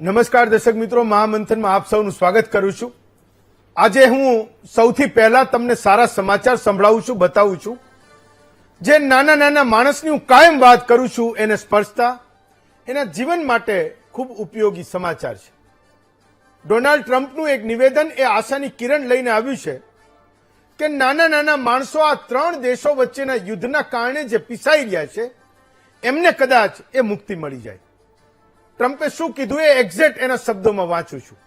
નમસ્કાર દર્શક મિત્રો, મહામંથનમાં આપ સૌનું સ્વાગત કરું છું। આજે હું સૌથી પહેલા તમને સારા સમાચાર સંભળાવું છું, બતાવું છું, જે નાના નાના માણસની હું કાયમ વાત કરું છું, એને સ્પર્શતા એના જીવન માટે ખૂબ ઉપયોગી સમાચાર છે। ડોનાલ્ડ ટ્રમ્પનું એક નિવેદન એ આશાની કિરણ લઈને આવ્યું છે કે નાના નાના માણસો આ ત્રણ દેશો વચ્ચેના યુદ્ધના કારણે જે પીસાઈ રહ્યા છે એમને કદાચ એ મુક્તિ મળી જાય। ટ્રમ્પે શું કીધું એ એક્ઝેક્ટ એના શબ્દોમાં વાંચું છું।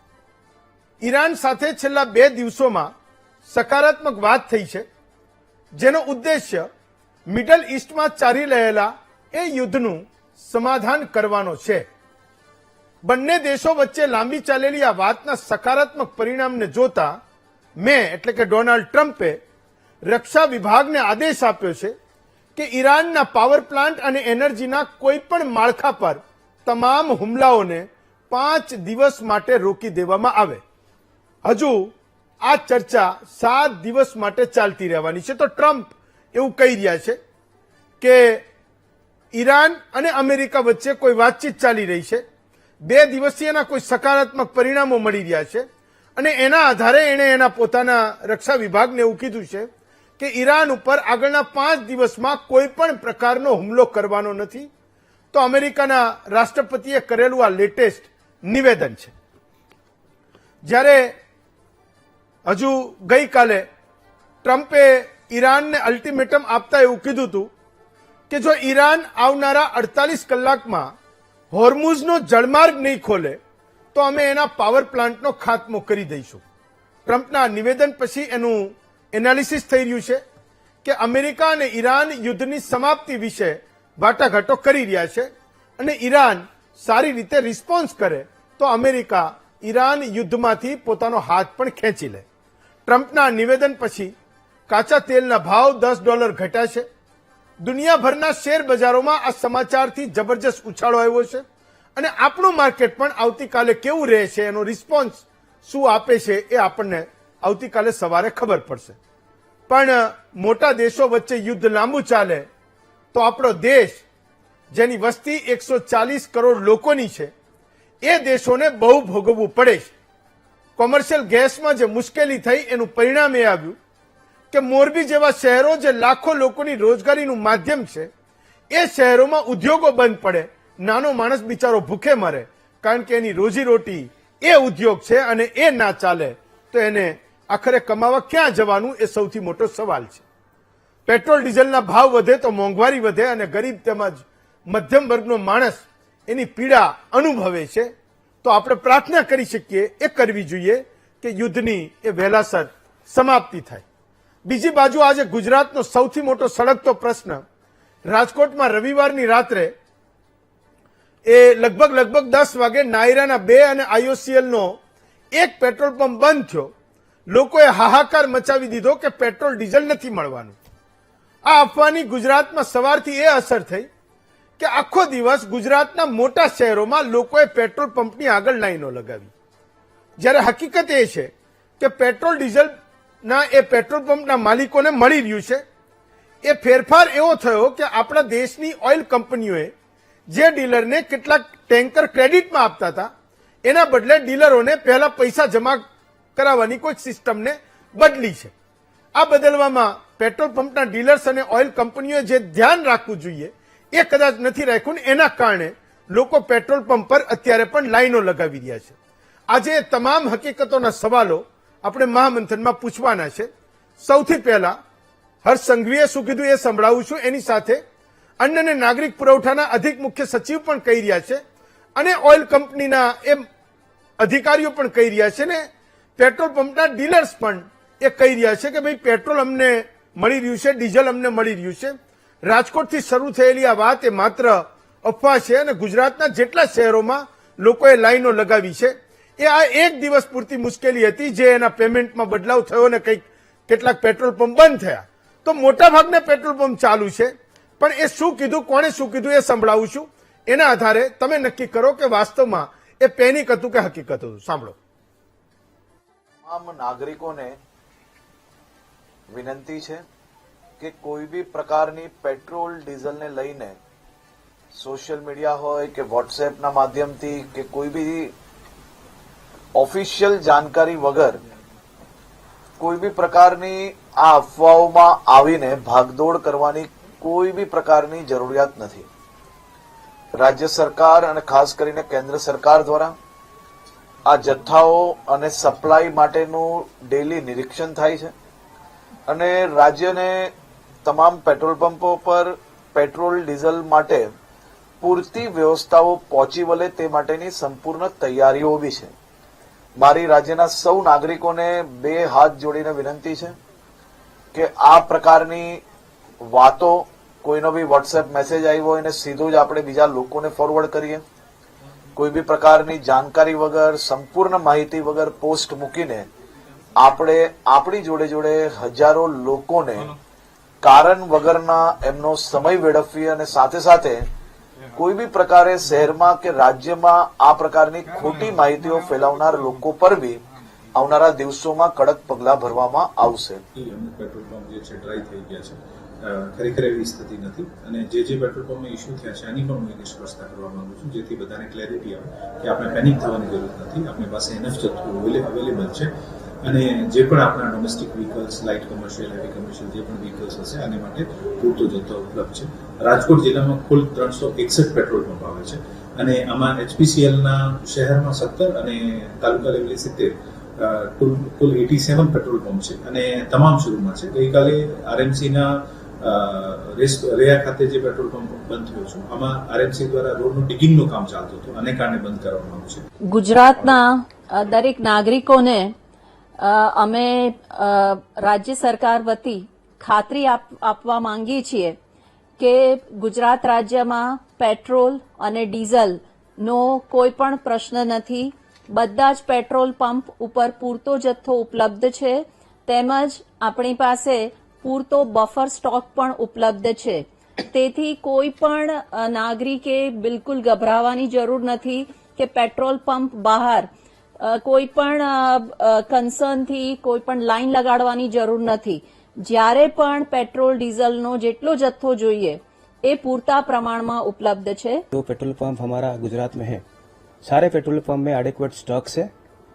ઈરાન સાથે છેલ્લા 2 દિવસોમાં સકારાત્મક વાત થઈ છે, જેનો ઉદ્દેશ્ય મિડલ ઈસ્ટમાં ચાલી રહેલા એ યુદ્ધનું સમાધાન કરવાનો છે। બંને દેશો વચ્ચે લાંબી ચાલેલી આ વાતના સકારાત્મક પરિણામને જોતા મેં એટલે કે ડોનાલ્ડ ટ્રમ્પે રક્ષા વિભાગને આદેશ આપ્યો છે કે ઈરાનના પાવર પ્લાન્ટ અને એનર્જીના કોઈ પણ માળખા પર તમામ હુમલાઓને 5 દિવસ માટે રોકી દેવામાં આવે। હજુ આ ચર્ચા 7 દિવસ માટે ચાલતી રહેવાની છે। તો ટ્રમ્પ એવું કહી રહ્યા છે કે ઈરાન અને અમેરિકા વચ્ચે કોઈ વાતચીત ચાલી રહી છે, 2 દિવસથી એના કોઈ સકારાત્મક પરિણામો મળી રહ્યા છે અને એના આધારે એણે એના પોતાના રક્ષા વિભાગને એવું કીધું છે કે ઈરાન ઉપર આગળના 5 દિવસમાં કોઈ પણ પ્રકારનો હુમલો કરવાનો નથી। તો અમેરિકાના રાષ્ટ્રપતિએ કરેલું આ લેટેસ્ટ નિવેદન છે। જ્યારે હજુ ગઈકાલે ટ્રમ્પે ઈરાનને અલ્ટિમેટમ આપતા એવું કીધું હતું કે જો ઈરાન આવનારા 48 કલાકમાં હોર્મુઝનો જળમાર્ગ નહીં ખોલે તો અમે એના પાવર પ્લાન્ટનો ખાત્મો કરી દઈશું। ટ્રમ્પના નિવેદન પછી એનું એનાલિસિસ થઈ રહ્યું છે કે અમેરિકા અને ઈરાન યુદ્ધની સમાપ્તિ વિશે વાટાઘાટો કરી રહ્યા છે અને ઈરાન સારી રીતે રિસ્પોન્સ કરે તો અમેરિકા ઈરાન યુદ્ધમાંથી પોતાનો હાથ પણ ખેંચી લે। ટ્રમ્પના નિવેદન પછી કાચા તેલના ભાવ $10 ઘટ્યા છે। દુનિયાભરના શેર બજારોમાં આ સમાચારથી જબરજસ્ત ઉછાળો આવ્યો છે અને આપણું માર્કેટ પણ આવતીકાલે કેવું રહેશે, એનો રિસ્પોન્સ શું આપે છે એ આપણને આવતીકાલે સવારે ખબર પડશે। પણ મોટા દેશો વચ્ચે યુદ્ધ લાંબુ ચાલે તો આપણો દેશ, જેની વસ્તી 140 કરોડ લોકોની છે, એ દેશોને બહુ ભોગવવું પડે છે। કોમર્શિયલ ગેસમાં જે મુશ્કેલી થઈ એનું પરિણામ એ આવ્યું કે મોરબી જેવા શહેરો જે લાખો લોકોની રોજગારીનું માધ્યમ છે, એ શહેરોમાં ઉદ્યોગો બંધ પડે, નાનો માણસ બિચારો ભૂખે મરે, કારણ કે એની રોજીરોટી એ ઉદ્યોગ છે અને એ ના ચાલે તો એને આખરે કમાવા ક્યાં જવાનું એ સૌથી મોટો સવાલ છે। પેટ્રોલ ડીઝલના ભાવ વધે તો મોંઘવારી વધે અને ગરીબ તેમજ મધ્યમ વર્ગનો માણસ એની પીડા અનુભવે છે। તો આપણે પ્રાર્થના કરી શકીએ, એ કરવી જોઈએ કે યુદ્ધની એ વહેલાસર સમાપ્તિ થાય। બીજી બાજુ આજે ગુજરાતનો સૌથી મોટો સળગતો પ્રશ્ન, રાજકોટમાં રવિવારની રાત્રે એ લગભગ 10 વાગે નાયરાના 2 અને આઈઓસીએલનો એક પેટ્રોલ પંપ બંધ થયો। લોકોએ હાહાકાર મચાવી દીધો કે પેટ્રોલ ડીઝલ નથી મળવાનું। આ અફવાની ગુજરાતમાં સવારથી એ અસર થઈ કે આખો દિવસ ગુજરાતના મોટા શહેરોમાં લોકોએ પેટ્રોલ પંપની આગળ લાઈનો લગાવી, જ્યારે હકીકત એ છે કે પેટ્રોલ ડીઝલના એ પેટ્રોલ પંપના માલિકોને મળી રહ્યું છે। એ ફેરફાર એવો થયો કે આપણા દેશની ઓઇલ કંપનીઓએ જે ડીલરને કેટલાક ટેન્કર ક્રેડિટમાં આપતા હતા એના બદલે ડીલરોને પહેલા પૈસા જમા કરાવવાની કોઈ સિસ્ટમને બદલી છે। આ બદલવામાં પેટ્રોલ પંપના ડીલર્સ અને ઓઇલ કંપનીઓએ જે ધ્યાન રાખવું જોઈએ એ કદાચ નથી રાખ્યું ને એના કારણે લોકો પેટ્રોલ પંપ પર અત્યારે પણ લાઈનો લગાવી રહ્યા છે। આજે તમામ હકીકતોના સવાલો આપણે મહામંથનમાં પૂછવાના છે। સૌથી પહેલા હર્ષ સંઘવીએ શું કીધું એ સંભળાવું છું, એની સાથે અન્ન અને નાગરિક પુરવઠાના અધિક મુખ્ય સચિવ પણ કહી રહ્યા છે અને ઓઇલ કંપનીના એ અધિકારીઓ પણ કહી રહ્યા છે ને પેટ્રોલ પંપના ડીલર્સ પણ એ કહી રહ્યા છે કે ભાઈ પેટ્રોલ અમને મળી રહ્યું છે, ડીઝલ અમને મળી રહ્યું છે। રાજકોટથી શરૂ થયેલી આ વાત એ માત્ર અફવા છે અને ગુજરાતના જેટલા શહેરોમાં લોકોએ લાઈનો લગાવી છે એ આ એક દિવસ પૂરતી મુશ્કેલી હતી, જે એના પેમેન્ટમાં બદલાવ થયો અને કેટલાક પેટ્રોલ પંપ બંધ થયા। તો મોટાભાગના પેટ્રોલ પંપ ચાલુ છે, પણ એ શું કીધું, કોણે શું કીધું એ સંભળાવું છું। એના આધારે તમે નક્કી કરો કે વાસ્તવમાં એ પેનિક હતું કે હકીકત હતું। સાંભળો। તમામ નાગરિકોને વિનંતી છે કે કોઈ બી પ્રકારની પેટ્રોલ ડીઝલને લઈને સોશિયલ મીડિયા હોય કે વોટ્સએપના માધ્યમથી કે કોઈ બી ઓફિશિયલ જાણકારી વગર કોઈ બી પ્રકારની આ અફવાઓમાં આવીને ભાગદોડ કરવાની કોઈ બી પ્રકારની જરૂરિયાત નથી. રાજ્ય સરકાર અને ખાસ કરીને કેન્દ્ર સરકાર દ્વારા આ જથ્થાઓ અને સપ્લાય માટેનું ડેલી નિરીક્ષણ થાય છે અને રાજ્યને તમામ પેટ્રોલ પંપો પર પેટ્રોલ ડીઝલ માટે પૂરતી વ્યવસ્થાઓ પહોંચી વળે તે માટેની સંપૂર્ણ તૈયારીઓ બી છે. મારી રાજ્યના સૌ નાગરિકોને બે હાથ જોડીને વિનંતી છે કે આ પ્રકારની વાતો કોઈનો બી વોટ્સએપ મેસેજ આવ્યો હોય ને સીધો જ આપણે બીજા લોકોને ફોરવર્ડ કરીએ. કોઈ બી પ્રકારની જાણકારી વગર, સંપૂર્ણ માહિતી વગર પોસ્ટ મૂકીને આપણે આપણી જોડે જોડે હજારો લોકોને કારણ વગરના એમનો સમય વેડફવી અને સાથે સાથે કોઈ બી પ્રકારે શહેરમાં કે રાજ્યમાં આ પ્રકારની ખોટી માહિતીઓ ફેલાવનાર લોકો પર બી આવનારા દિવસોમાં કડક પગલાં ભરવામાં આવશે. અમુક પેટ્રોલ પંપ જે છે ડ્રાય થઈ ગયા છે. ખરેખર એવી સ્થિતિ નથી અને જે પેટ્રોલ પંપમાં ઇસ્યુ થયા છે એની પણ હું એક સ્પષ્ટતા કરવા માંગુ છું જેથી બધાને ક્લેરિટી આવે કે આપણે પેનિક થવાની જરૂર નથી. આપણી પાસે એનફ જથ્થો અવેલેબલ છે અને જે પણ આપણા domestic vehicles, light commercial, heavy commercial જે પણ વ્હીકલ્સ હશે આને માટે પૂરતો જથ્થો ઉપલબ્ધ છે. રાજકોટ જિલ્લામાં કુલ 361 પેટ્રોલ પંપ આવે છે અને આમાં HPCLના શહેરમાં 17 અને તાલુકા લેવલે 70 કુલ 87 પેટ્રોલ પંપ છે અને તમામ શરૂમાં છે. ગઈકાલે RMCના રેયા ખાતે જે પેટ્રોલ પંપ બંધ થયો છે આમાં RMC દ્વારા રોડનું ડિગિંગનું કામ ચાલતું હતું અને કારણે બંધ કરવામાં આવ્યું છે. ગુજરાતના દરેક નાગરિકોને અમે રાજ્ય સરકાર વતી ખાતરી આપવા માંગીએ છીએ કે ગુજરાત રાજ્યમાં પેટ્રોલ અને ડીઝલનો કોઈ પણ પ્રશ્ન નથી. બધા જ પેટ્રોલ પંપ ઉપર પૂરતો જથ્થો ઉપલબ્ધ છે તેમજ આપણી પાસે પૂરતો બફર સ્ટોક પણ ઉપલબ્ધ છે. તેથી કોઈ પણ નાગરિકે બિલકુલ ગભરાવાની જરૂર નથી કે પેટ્રોલ પંપ બહાર કોઈ પણ કન્સર્નથી કોઈ પણ લાઈન લગાડવાની જરૂર નથી. જ્યારે પણ પેટ્રોલ ડીઝલનો જેટલો जत्थो જોઈએ એ પૂરતા પ્રમાણમાં ઉપલબ્ધ છે. जो पेट्रोल पंप हमारा गुजरात में है सारे पेट्रोल पंप में एडिक्वेट स्टॉक है.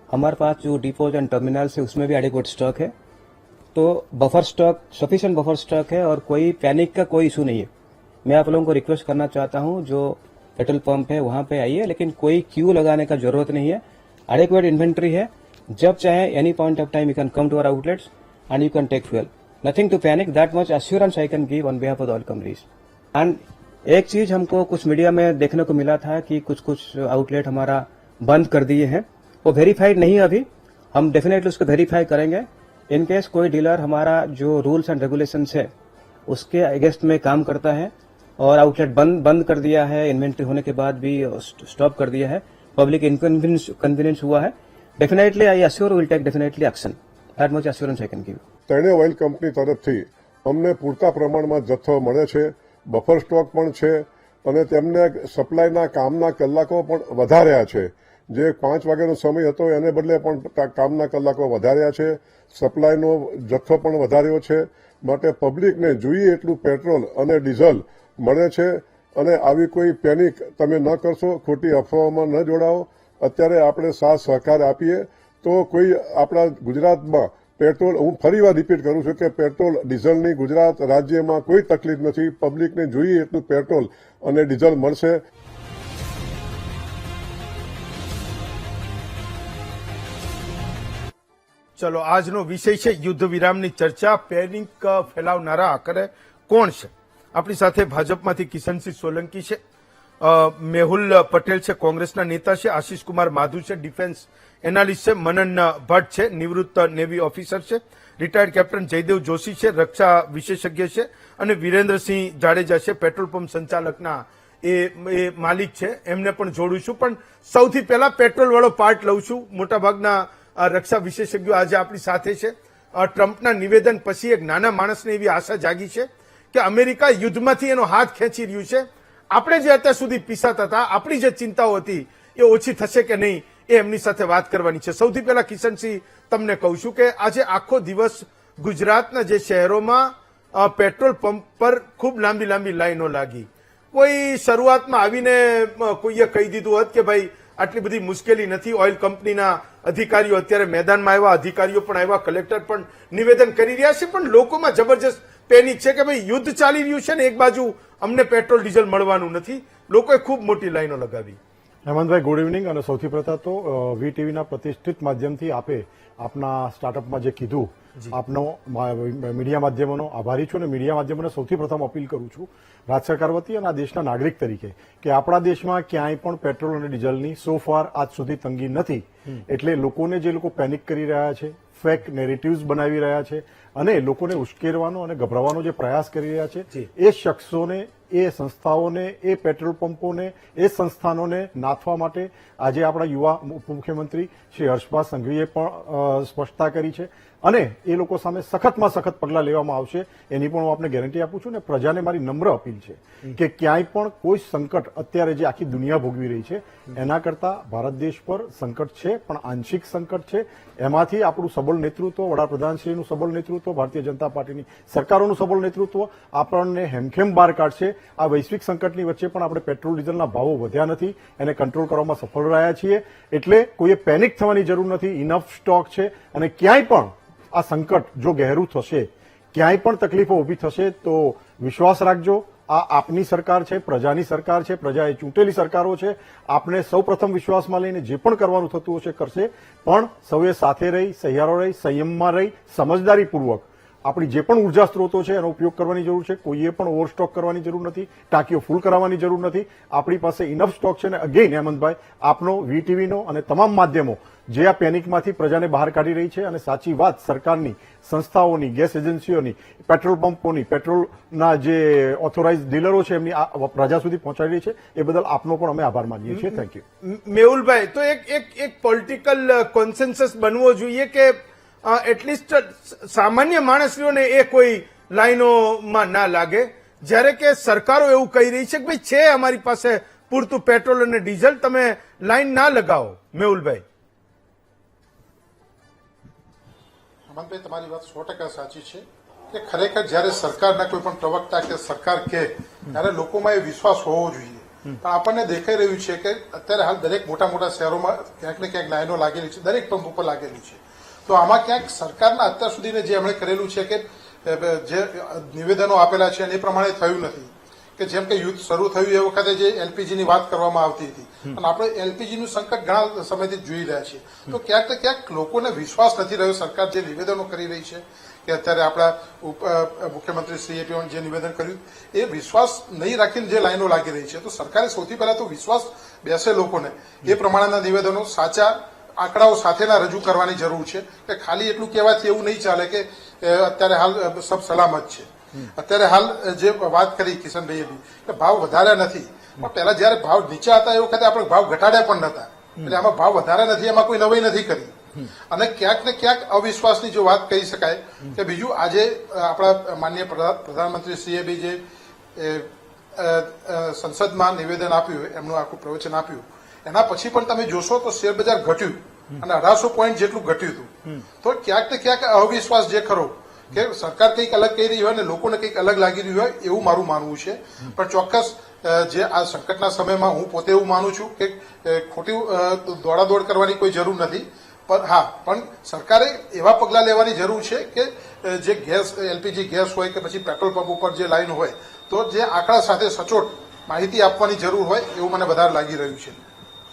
हमारे पास जो डिपोज एंड टर्मिनल्स है उसमें भी एडिक्वेट स्टॉक है. तो buffer stock, sufficient buffer stock है और कोई पैनिक का कोई इशू नहीं है. मैं आप लोगों को रिक्वेस्ट करना चाहता हूं जो पेट्रोल पंप है वहां पे आइए, लेकिन कोई क्यू लगाने का जरूरत नहीं है. एडिक्वेट इन्वेंट्री है. जब चाहे any point of time you can come to our outlets and you can take fuel. Nothing to panic. That much assurance I can give on behalf of all companies. And एक चीज हमको कुछ media में देखने को मिला था कि कुछ आउटलेट हमारा बंद कर दिए हैं. वो वेरीफाइड नहीं है अभी. हम डेफिनेटली उसको वेरीफाई करेंगे. इन केस कोई डीलर हमारा जो रूल्स एंड रेगुलेशंस है उसके अगेंस्ट में काम करता है और आउटलेट बंद कर दिया है, इन्वेंट्री होने के बाद भी स्टॉप कर दिया है, पब्लिक इनकन्वीनियंस हुआ है, definitely I assure will take definitely action. That much assurance I can give. તેણે ઓઇલ કંપની તરફથી અમને પૂરતા પ્રમાણમાં જથ્થો મળે છે, બફર સ્ટોક પણ છે અને તેમને સપ્લાયના કામના કલાકો પણ વધાર્યા છે. જે 5 વાગ્યાનો સમય હતો એને બદલે પણ કામના કલાકો વધાર્યા છે. સપ્લાયનો જથ્થો પણ વધાર્યો છે. માટે પબ્લિકને જોઈએ એટલું પેટ્રોલ અને ડીઝલ મળે છે અને આવી કોઈ પેનિક તમે ન કરશો, ખોટી અફવાઓમાં ન જોડાઓ. અત્યારે આપણે સાથ સહકાર આપીએ તો કોઈ આપણા ગુજરાતમાં પેટ્રોલ, હું ફરીવાર રિપીટ કરું છું કે પેટ્રોલ ડીઝલની ગુજરાત રાજ્યમાં કોઈ તકલીફ નથી. પબ્લિકને જોઈએ એટલું પેટ્રોલ અને ડીઝલ મળશે. ચલો, આજનો વિષય છે યુદ્ધ વિરામની ચર્ચા. પેનિક ફેલાવનારા આખરે કોણ છે? આપણી સાથે ભાજપમાંથી કિશનસિંહ સોલંકી છે, મેહુલ પટેલ છે, કોંગ્રેસના નેતા છે, આશિષ કુમાર માધુ છે, ડિફેન્સ એનાલિસ્ટ છે, મનન ભટ્ટ છે, નિવૃત્ત નેવી ઓફિસર છે, રિટાયર્ડ કેપ્ટન જયદેવ જોશી છે, રક્ષા વિશેષજ્ઞ છે અને વિરેન્દ્રસિંહ જાડેજા છે, પેટ્રોલ પંપ સંચાલકના એ માલિક છે. એમને પણ જોડું છું. પણ સૌથી પહેલા પેટ્રોલ વાળો પાર્ટ લઉં છું. મોટાભાગના રક્ષા વિશેષજ્ઞો આજે આપણી સાથે છે. ટ્રમ્પના નિવેદન પછી એક નાના માણસને એવી આશા જાગી છે કે અમેરિકા યુદ્ધમાંથી એનો હાથ ખેંચી રહ્યું છે. આપણે જે અત્યાર સુધી પીસાતા હતા, આપણી જે ચિંતાઓ હતી એ ઓછી થશે કે નહીં, એ એમની સાથે વાત કરવાની છે. સૌથી પહેલા કિશનસિંહ, તમને કહું છું કે આજે આખો દિવસ ગુજરાતના જે શહેરોમાં પેટ્રોલ પંપ પર ખૂબ લાંબી લાંબી લાઈનો લાગી. કોઈ શરૂઆતમાં આવીને કોઈએ કહી દીધું હોત કે ભાઈ આટલી બધી મુશ્કેલી નથી. ઓઇલ કંપનીના અધિકારીઓ અત્યારે મેદાનમાં આવ્યા, અધિકારીઓ પણ આવ્યા, કલેક્ટર પણ નિવેદન કરી રહ્યા છે, પણ લોકોમાં જબરજસ્ત પેનિક છે કે ભાઈ યુદ્ધ ચાલી રહ્યું છે ને એક બાજુ અમને પેટ્રોલ ડીઝલ મળવાનું નથી. લોકોએ ખૂબ મોટી લાઈનો લગાવી. હેમંતભાઈ, ગુડ ઇવનિંગ. અને સૌથી પ્રથમ તો વીટીવીના પ્રતિષ્ઠિત માધ્યમથી આપે આપના સ્ટાર્ટઅપમાં જે કીધું, આપનો મીડિયા માધ્યમોનો આભારી છું. અને મીડિયા માધ્યમોને સૌથી પ્રથમ અપીલ કરું છું રાજ્ય સરકાર વતી અને આ દેશના નાગરિક તરીકે કે આપણા દેશમાં ક્યાંય પણ પેટ્રોલ અને ડીઝલની સો ફાર આજ સુધી તંગી નથી. એટલે લોકોને જે લોકો પેનિક કરી રહ્યા છે, ફેક નેરેટિવ્સ બનાવી રહ્યા છે અને લોકોને ઉશ્કેરવાનો અને ગભરાવાનો જે પ્રયાસ કરી રહ્યા છે, એ શખ્સોને, એ સંસ્થાઓને, એ પેટ્રોલ પંપોને, એ સંસ્થાનોને નાથવા માટે આજે આપણા યુવા ઉપમુખ્યમંત્રી શ્રી હર્ષભાઈ સંઘવીએ પણ સ્પષ્ટતા કરી છે અને એ લોકો સામે સખતમાં સખત પગલાં લેવામાં આવશે એની પણ હું આપને ગેરંટી આપું છું. ને પ્રજાને મારી નમ્ર અપીલ છે કે ક્યાંય પણ કોઈ સંકટ અત્યારે જે આખી દુનિયા ભોગવી રહી છે એના કરતા ભારત દેશ પર સંકટ છે, પણ આંશિક સંકટ છે. એમાંથી આપણું સબળ નેતૃત્વ, વડાપ્રધાનશ્રીનું સબળ નેતૃત્વ, ભારતીય જનતા પાર્ટીની સરકારોનું સબળ નેતૃત્વ આપણને હેમખેમ બહાર કાઢશે. આ વૈશ્વિક સંકટની વચ્ચે પણ આપણે પેટ્રોલ ડીઝલના ભાવો વધ્યા નથી, એને કંટ્રોલ કરવામાં સફળ રહ્યા છીએ. એટલે કોઈએ પેનિક થવાની જરૂર નથી. ઇનફ સ્ટોક છે અને ક્યાંય પણ આ સંકટ જો ગહેરું થશે, ક્યાંય પણ તકલીફો ઊભી થશે તો વિશ્વાસ રાખજો, આ આપની સરકાર છે, પ્રજાની સરકાર છે, પ્રજાએ ચૂંટેલી સરકારો છે. આપને સૌ પ્રથમ વિશ્વાસમાં લઈને જે પણ કરવાનું થતું હશે કરશે, પણ સૌએ સાથે રહી, સહિયારો રહી, સંયમમાં રહી, સમજદારીપૂર્વક આપણી જે પણ ઉર્જા સ્ત્રોતો છે એનો ઉપયોગ કરવાની જરૂર છે. કોઈએ પણ ઓવરસ્ટોક કરવાની જરૂર નથી, ટાંકીઓ ફૂલ કરાવવાની જરૂર નથી. આપણી પાસે ઇનફ સ્ટોક છે. અને અગેઇન હેમંતભાઈ, આપનો, વીટીવીનો અને તમામ માધ્યમો જે આ પેનિકમાંથી પ્રજાને બહાર કાઢી રહી છે અને સાચી વાત સરકારની, સંસ્થાઓની, ગેસ એજન્સીઓની, પેટ્રોલ પંપોની, પેટ્રોલના જે ઓથોરાઇઝ ડીલરો છે એમની આ પ્રજા સુધી પહોંચાડી રહી છે, એ બદલ આપનો પણ અમે આભાર માનીએ છીએ. Thank you. મેહુલભાઈ, તો એક પોલિટિકલ કોન્સેન્સસ બનવો જોઈએ કે એટલીસ્ટ સામાન્ય માણસોને એ કોઈ લાઈનોમાં ના લાગે, જ્યારે કે સરકારો એવું કહી રહી છે કે ભાઈ છે અમારી પાસે પૂરતું પેટ્રોલ અને ડીઝલ, તમે લાઈન ના લગાવો. મેહુલભાઈ. હેમંતભાઈ, તમારી વાત 100% સાચી છે કે ખરેખર જ્યારે સરકારના કોઈ પણ પ્રવક્તા કે સરકાર કહે ત્યારે લોકોમાં એ વિશ્વાસ હોવો જોઈએ. પણ આપણને દેખાઈ રહ્યું છે કે અત્યારે હાલ દરેક મોટા મોટા શહેરોમાં ક્યાંક ને ક્યાંક લાઈનો લાગેલી છે, દરેક પંપ ઉપર લાગેલી છે. તો આમાં ક્યાંક સરકારના અત્યાર સુધીને જે એમણે કરેલું છે કે જે નિવેદનો આપેલા છે એ પ્રમાણે થયું નથી. કે જેમ કે યુદ્ધ શરૂ થયું એ વખતે જે એલપીજીની વાત કરવામાં આવતી હતી અને આપણે એલપીજીનું સંકટ ઘણા સમયથી જોઈ રહ્યા છીએ. તો ક્યાંક ને ક્યાંક લોકોને વિશ્વાસ નથી રહ્યો. સરકાર જે નિવેદનો કરી રહી છે કે અત્યારે આપણા મુખ્યમંત્રી શ્રીએ પણ જે નિવેદન કર્યું એ વિશ્વાસ નહીં રાખીને જે લાઈનો લાગી રહી છે, તો સરકારે સૌથી પહેલા તો વિશ્વાસ બેસે લોકોને એ પ્રમાણેના નિવેદનો સાચા આંકડાઓ સાથેના રજૂ કરવાની જરૂર છે. કે ખાલી એટલું કહેવાથી એવું નહીં ચાલે કે અત્યારે હાલ સબ સલામત છે. અત્યારે હાલ જે વાત કરી કિશનભાઈએ બી કે ભાવ વધાર્યા નથી, પણ પહેલા જયારે ભાવ નીચા હતા એ વખતે આપણે ભાવ ઘટાડ્યા પણ નતા. એટલે આમાં ભાવ વધાર્યા નથી, એમાં કોઈ નવાઈ નથી કરી. અને ક્યાંક ને ક્યાંક અવિશ્વાસની જો વાત કહી શકાય કે બીજું આજે આપણા માનનીય પ્રધાનમંત્રી શ્રીએ બી જે સંસદમાં નિવેદન આપ્યું, એમનું આખું પ્રવચન આપ્યું, એના પછી પણ તમે જોશો તો શેર બજાર ઘટ્યું અને 1800 પોઈન્ટ જેટલું ઘટ્યું હતું. તો ક્યાંક ને ક્યાંક અવિશ્વાસ જે ખરો કે સરકાર કંઈક અલગ કહી રહી હોય અને લોકોને કંઈક અલગ લાગી રહ્યું હોય એવું મારું માનવું છે. પણ ચોક્કસ જે આ સંકટના સમયમાં હું પોતે એવું માનું છું કે ખોટી દોડાદોડ કરવાની કોઈ જરૂર નથી. પણ હા, પણ સરકારે એવા પગલાં લેવાની જરૂર છે કે જે ગેસ, એલપીજી ગેસ હોય કે પછી પેટ્રોલ પંપ ઉપર જે લાઈન હોય તો જે આંકડા સાથે સચોટ માહિતી આપવાની જરૂર હોય એવું મને વધારે લાગી રહ્યું છે.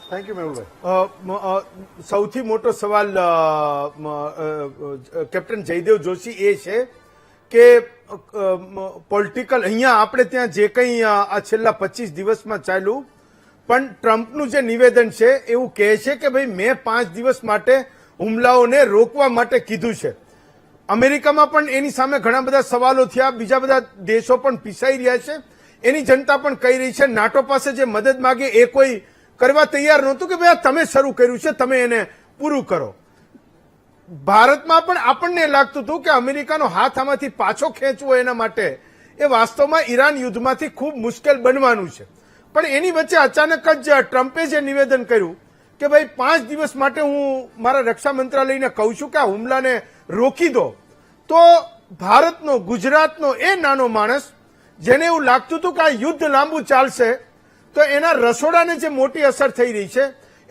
થેન્ક યુ મેહુલભાઈ. સૌથી મોટો સવાલ કેપ્ટન જયદેવ જોશી એ છે કે પોલિટિકલ અહીંયા આપણે ત્યાં જે કંઈ આ છેલ્લા 25 દિવસમાં ચાલ્યું, પણ ટ્રમ્પનું જે નિવેદન છે એવું કહે છે કે ભાઈ મેં 5 દિવસ માટે હુમલાઓને રોકવા માટે કીધું છે. અમેરિકામાં પણ એની સામે ઘણા બધા સવાલો થયા, બીજા બધા દેશો પણ પીસાઈ રહ્યા છે, એની જનતા પણ કહી રહી છે. નાટો પાસે જે મદદ માગે એ કોઈ કરવા તૈયાર નહોતું કે ભાઈ તમે શરૂ કર્યું છે, તમે એને પૂરું કરો. ભારતમાં પણ આપણને લાગતું હતું કે અમેરિકાનો હાથ આમાંથી પાછો ખેંચવો એના માટે એ વાસ્તવમાં ઈરાન યુદ્ધમાંથી ખૂબ મુશ્કેલ બનવાનું છે. પણ એની વચ્ચે અચાનક જ ટ્રમ્પે જે નિવેદન કર્યું કે ભાઈ 5 દિવસ માટે હું મારા રક્ષા મંત્રાલયને કહું છું કે આ હુમલાને રોકી દો, તો ભારતનો, ગુજરાતનો એ નાનો માણસ જેને એવું લાગતું હતું કે આ યુદ્ધ લાંબુ ચાલશે તો એના રસોડાને જે મોટી અસર થઈ રહી છે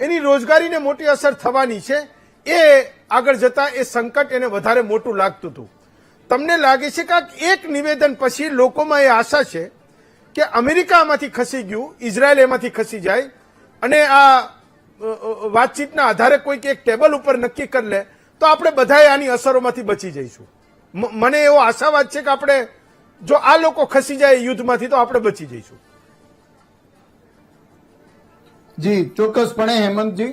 એની રોજગારીને મોટી અસર થવાની છે. એ આગળ જતા એ સંકટ એને વધારે મોટું લાગતું હતું. તમને લાગે છે કે એક નિવેદન પછી લોકોમાં એ આશા છે કે અમેરિકા આમાંથી ખસી ગયું, ઇઝરાયલ એમાંથી ખસી જાય અને આ વાતચીતના આધારે કોઈક એક ટેબલ ઉપર નક્કી કરી લે તો આપણે બધાએ આની અસરોમાંથી બચી જઈશું. મને એવો આશાવાદ છે કે આપણે જો આ લોકો ખસી જાય યુદ્ધમાંથી તો આપણે બચી જઈશું. જી ચોક્કસપણે હેમંતજી,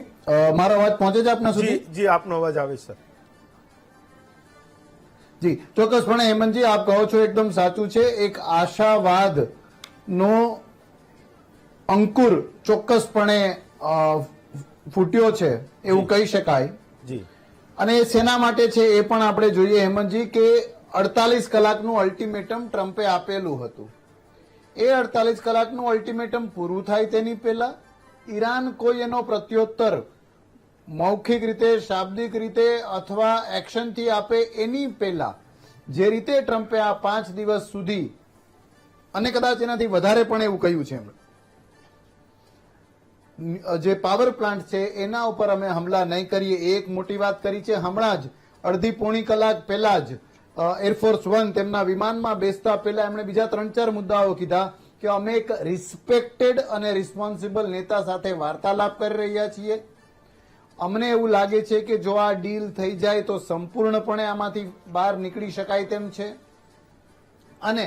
મારો અવાજ પહોંચે છે આપના સુધી? જી, આપનો અવાજ આવે સર. જી ચોક્કસપણે હેમંતજી, આપ કહો છો એકદમ સાચું છે. એક આશાવાદ નો અંકુર ચોક્કસપણે ફૂટ્યો છે એવું કહી શકાય. જી. અને એ શેના માટે છે એ પણ આપણે જોઈએ હેમંતજી, કે 48 કલાકનું અલ્ટિમેટમ ટ્રમ્પે આપેલું હતું. એ 48 કલાકનું અલ્ટિમેટમ પૂરું થાય તેની પહેલા ઈરાન કોઈ એનો પ્રત્યુત્તર મૌખિક રીતે, શાબ્દિક રીતે અથવા એક્શનથી આપે એની પહેલા જે રીતે ટ્રમ્પે આ 5 દિવસ સુધી અને કદાચ એનાથી વધારે પણ એવું કહ્યું છે, જે પાવર પ્લાન્ટ છે એના ઉપર અમે હમલા નહીં કરીએ, એક મોટી વાત કરી છે. હમણાં જ અડધી પોણી કલાક પહેલા જ એરફોર્સ 1 તેમના વિમાનમાં બેસતા પહેલા એમણે બીજા 3-4 મુદ્દાઓ કીધા કે અમે એક રિસ્પેક્ટેડ અને રિસ્પોન્સિબલ નેતા સાથે વાર્તાલાપ કરી રહ્યા છીએ. અમને એવું લાગે છે કે જો આ ડીલ થઈ જાય તો સંપૂર્ણપણે આમાંથી બહાર નીકળી શકાય તેમ છે. અને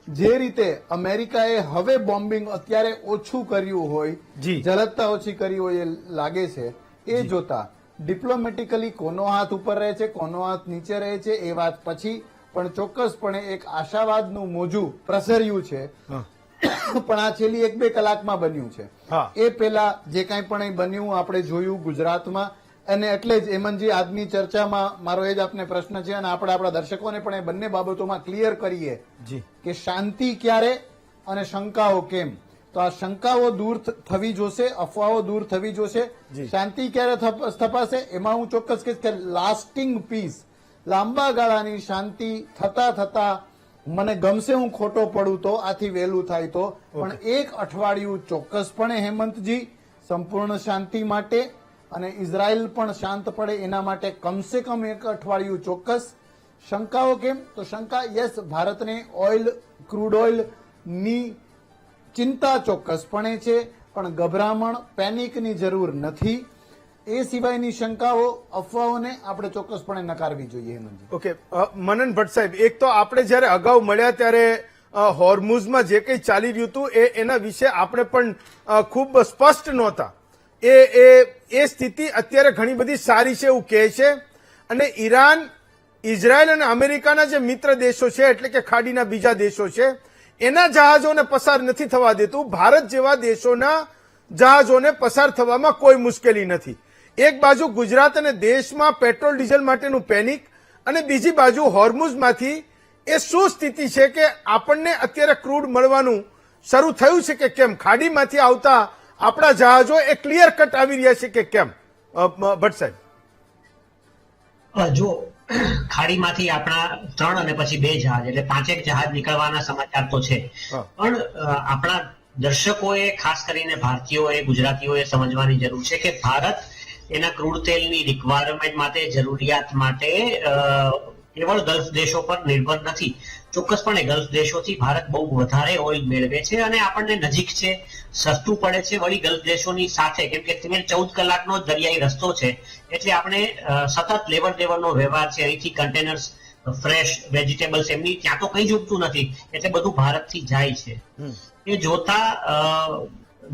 જે રીતે અમેરિકાએ હવે બોમ્બિંગ અત્યારે ઓછું કર્યું હોય, જલદતા ઓછી કરી હોય એ લાગે છે, એ જોતા ડિપ્લોમેટિકલી કોનો હાથ ઉપર રહે છે, કોનો હાથ નીચે રહે છે એ વાત પછી, પણ ચોક્કસપણે એક આશાવાદનું મોજું પ્રસર્યું છે. પણ આ છેલ્લી 1-2 કલાકમાં બન્યું છે. એ પહેલા જે કાંઈ પણ બન્યું આપણે જોયું ગુજરાતમાં. અને એટલે જ હેમંતજી, આજની ચર્ચામાં મારો એ જ આપને પ્રશ્ન છે અને આપણે આપણા દર્શકોને પણ એ બંને બાબતોમાં ક્લિયર કરીએ કે શાંતિ ક્યારે અને શંકાઓ કેમ. તો આ શંકાઓ દૂર થવી જોશે, અફવાઓ દૂર થવી જોશે. શાંતિ ક્યારે સ્થપાશે એમાં હું ચોક્કસ કહીશ કે લાસ્ટિંગ પીસ, લાંબા ગાળાની શાંતિ થતા થતા મને ગમશે હું ખોટો પડું તો, આથી વહેલું થાય તો, પણ 1 અઠવાડિયું ચોક્કસપણે હેમંતજી સંપૂર્ણ શાંતિ માટે અને ઇઝરાયલ પણ શાંત પડે એના માટે કમસે કમ 1 અઠવાડિયું ચોક્કસ. શંકાઓ કેમ? તો શંકા યસ, ભારતને ઓઇલ, ક્રૂડ ઓઇલ ની ચિંતા ચોક્કસપણે છે, પણ ગભરામણ, પેનિકની જરૂર નથી. એ સિવાયની શંકાઓ, અફવાઓને આપણે ચોક્કસપણે નકારવી જોઈએ હેમંતજી. ઓકે, મનન ભટ્ટ સાહેબ, એક તો આપણે જયારે અગાઉ મળ્યા ત્યારે હોર્મુઝમાં જે કંઈ ચાલી રહ્યું હતું એના વિશે આપણે પણ ખૂબ સ્પષ્ટ નહોતા. એ સ્થિતિ અત્યારે ઘણી બધી સારી છે એવું કહે છે. અને ઈરાન, ઇઝરાયલ અને અમેરિકાના જે મિત્ર દેશો છે, એટલે કે ખાડીના બીજા દેશો છે, એના જહાજોને પસાર નથી થવા દેતું. ભારત જેવા દેશોના જહાજોને પસાર થવામાં કોઈ મુશ્કેલી નથી. એક બાજુ ગુજરાત અને દેશમાં પેટ્રોલ ડીઝલ માટેનું પેનિક અને બીજી બાજુ હોર્મુઝમાંથી એ શું સ્થિતિ છે કે આપણને અત્યારે ક્રૂડ મળવાનું શરૂ થયું છે કે કેમ? ખાડીમાંથી આવતા આપણા જહાજો એ ક્લિયર કટ આવી રહ્યા છે કે કેમ? ભટ્ટ સાહેબ, જો ખાડીમાંથી આપણા 3 અને પછી 2 જહાજ એટલે 5 જહાજ નીકળવાના સમાચાર તો છે, પણ આપણા દર્શકોએ, ખાસ કરીને ભારતીયોએ, ગુજરાતીઓએ સમજવાની જરૂર છે કે ભારત એના ક્રૂડ તેલની રિક્વાયરમેન્ટ માટે, જરૂરિયાત માટે કેવળ ગલ્ફ દેશો પર નિર્ભર નથી. ચોક્કસપણે ગલ્ફ દેશોથી ભારત બહુ વધારે ઓઇલ મેળવે છે અને આપણને નજીક છે, સસ્તું પડે છે. વળી ગલ્ફ દેશોની સાથે, કેમ કે 14 કલાકનો દરિયાઈ રસ્તો છે, એટલે આપણે સતત લેવડ દેવડનો વ્યવહાર છે. અહીંથી કન્ટેનર્સ, ફ્રેશ વેજીટેબલ્સ, એમની ત્યાં તો કંઈ જ ઉગતું નથી, એટલે બધું ભારતથી જાય છે. એ જોતા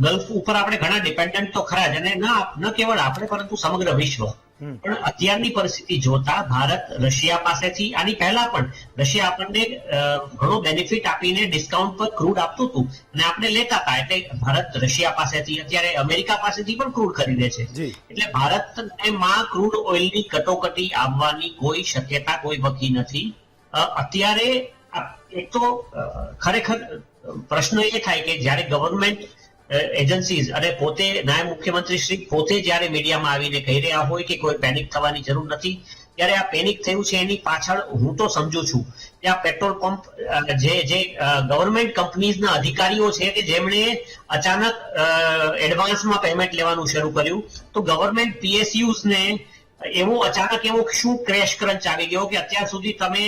ગલ્ફ ઉપર આપણે ઘણા ડિપેન્ડન્ટ તો ખરા જ, અને ન કેવળ આપણે પરંતુ સમગ્ર વિશ્વ. પણ અત્યારની પરિસ્થિતિ જોતા ભારત રશિયા પાસેથી, આની પહેલા પણ રશિયા આપણને ઘણો બેનિફિટ આપીને ડિસ્કાઉન્ટ પર ક્રૂડ આપતું હતું અને આપણે લેતા હતા. એટલે ભારત રશિયા પાસેથી, અત્યારે અમેરિકા પાસેથી પણ ક્રૂડ ખરીદે છે. એટલે ભારતમાં ક્રૂડ ઓઇલની કટોકટી આવવાની કોઈ શક્યતા કોઈ વકી નથી. અત્યારે એક તો ખરેખર પ્રશ્ન એ થાય કે જ્યારે ગવર્મેન્ટ એજન્સીઝ અને પોતે નાયબ મુખ્યમંત્રી શ્રી પોતે જ્યારે મીડિયામાં આવીને કહી રહ્યા હોય કે કોઈ પેનિક થવાની જરૂર નથી, ત્યારે આ પેનિક થયું છે એની પાછળ હું તો સમજુ છું કે આ પેટ્રોલ પંપ જે ગવર્મેન્ટ કંપનીઝના અધિકારીઓ છે કે જેમણે અચાનક એડવાન્સમાં પેમેન્ટ લેવાનું શરૂ કર્યું, તો ગવર્મેન્ટ PSUs ને અચાનક એવો શું ક્રેશ ક્રંચ આવી ગયો કે અત્યાર સુધી તમે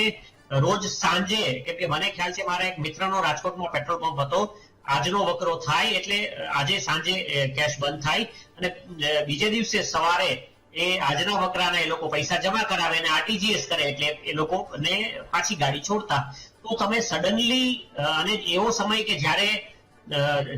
રોજ સાંજે, કેમ કે મને ખ્યાલ છે મારા એક મિત્રનો રાજકોટમાં પેટ્રોલ પંપ હતો, આજનો વકરો થાય એટલે આજે સાંજે કેશ બંધ થાય અને બીજે દિવસે સવારે એ આજના વકરાના એ લોકો પૈસા જમા કરાવે અને RTGS કરે એટલે એ લોકોને પાછી ગાડી છોડતા. તો તમે સડનલી અને એવો સમય કે જ્યારે